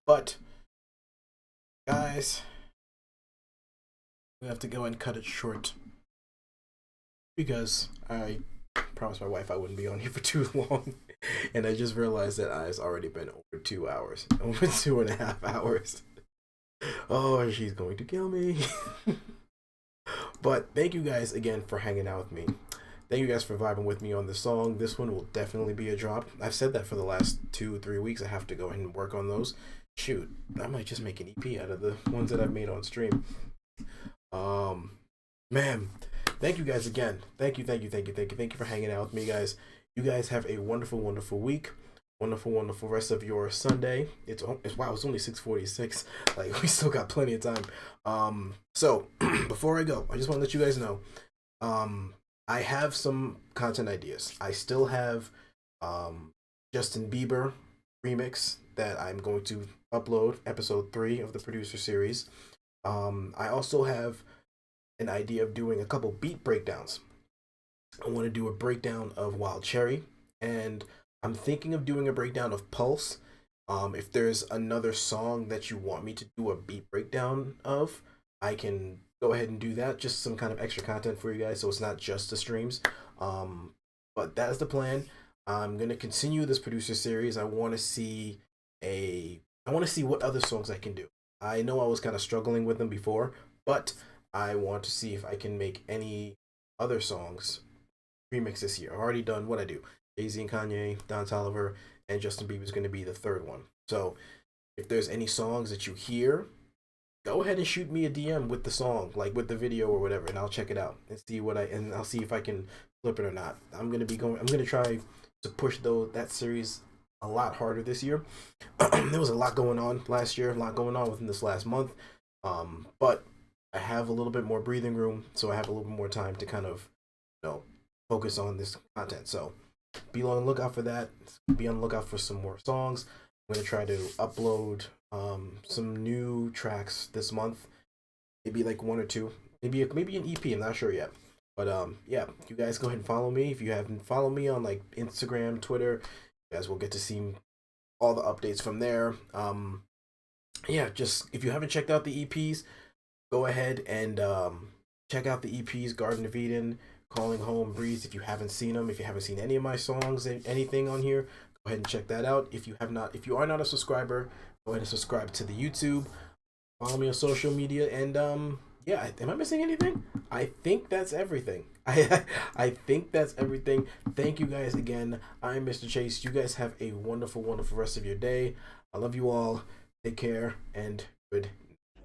But guys, we have to go and cut it short because I promised my wife I wouldn't be on here for too long, and I just realized that it's already been over 2 hours, over 2.5 hours. Oh, she's going to kill me. But thank you guys again for hanging out with me. Thank you guys for vibing with me on this song. This one will definitely be a drop. I've said that for the last 2-3 weeks. I have to go ahead and work on those. Shoot, I might just make an EP out of the ones that I've made on stream. Man, thank you guys again. Thank you for hanging out with me, guys. You guys have a wonderful, wonderful week. Wonderful rest of your Sunday. It's wow, it's only 6:46. Like, we still got plenty of time. So before I go, I just want to let you guys know, I have some content ideas. I still have Justin Bieber remix that I'm going to upload, episode 3 of the producer series. I also have an idea of doing a couple beat breakdowns. I want to do a breakdown of Wild Cherry, and I'm thinking of doing a breakdown of Pulse. If there's another song that you want me to do a beat breakdown of, I can go ahead and do that. Just some kind of extra content for you guys, so it's not just the streams. But that's the plan. I'm gonna continue this producer series. I want to see what other songs I can do. I know I was kind of struggling with them before, but I want to see if I can make any other songs remix this year. I've already done what I do. Jay-Z and Kanye, Don Toliver, and Justin Bieber is going to be the third one. So if there's any songs that you hear, go ahead and shoot me a DM with the song, like with the video or whatever, and I'll check it out and see I'll see if I can flip it or not. I'm going to try to push that series a lot harder this year. There was a lot going on last year, a lot going on within this last month. But I have a little bit more breathing room, so I have a little bit more time to kind of, focus on this content. So be on the lookout for that. Be on the lookout for some more songs. I'm going to try to upload some new tracks this month. Maybe like 1 or 2. Maybe an EP. I'm not sure yet. But yeah, you guys go ahead and follow me. If you haven't followed me on like Instagram, Twitter, you guys will get to see all the updates from there. Yeah, just if you haven't checked out the EPs, go ahead and check out the EPs, Garden of Eden, Calling Home, Breeze. If you haven't seen them, if you haven't seen any of my songs, anything on here, go ahead and check that out. If you are not a subscriber, go ahead and subscribe to the YouTube. Follow me on social media, and yeah, am I missing anything? I think that's everything. I think that's everything. Thank you guys again. I'm Mr. Chase. You guys have a wonderful, wonderful rest of your day. I love you all. Take care and good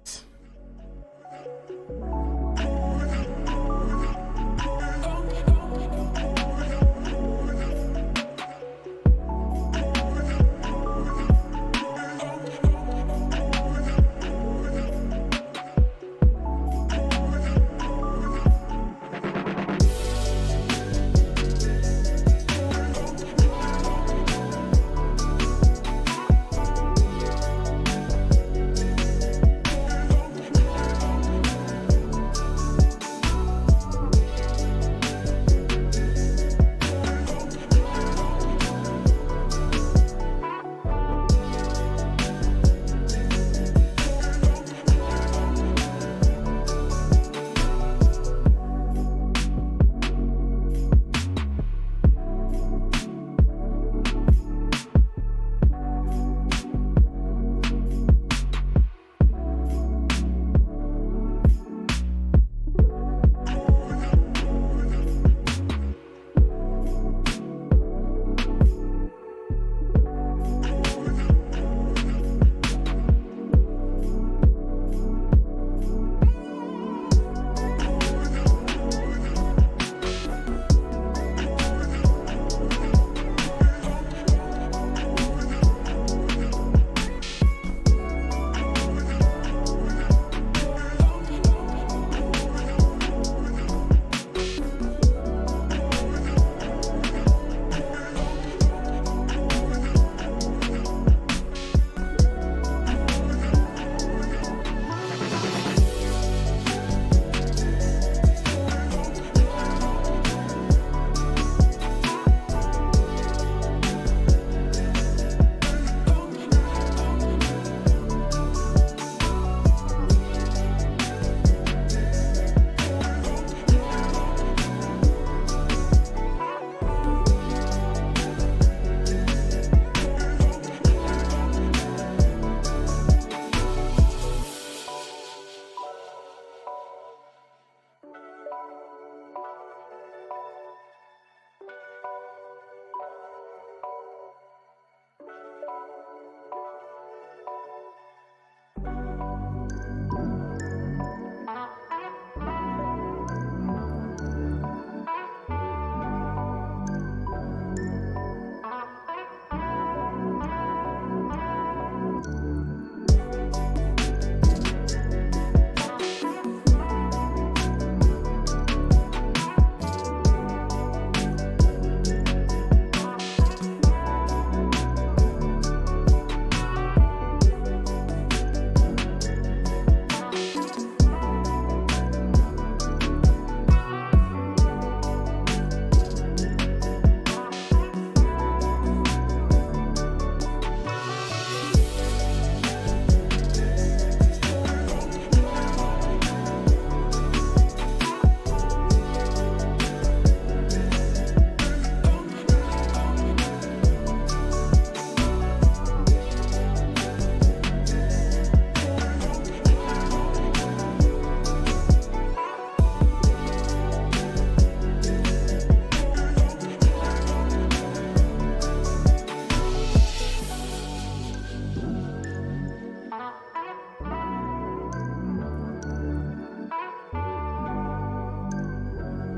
night.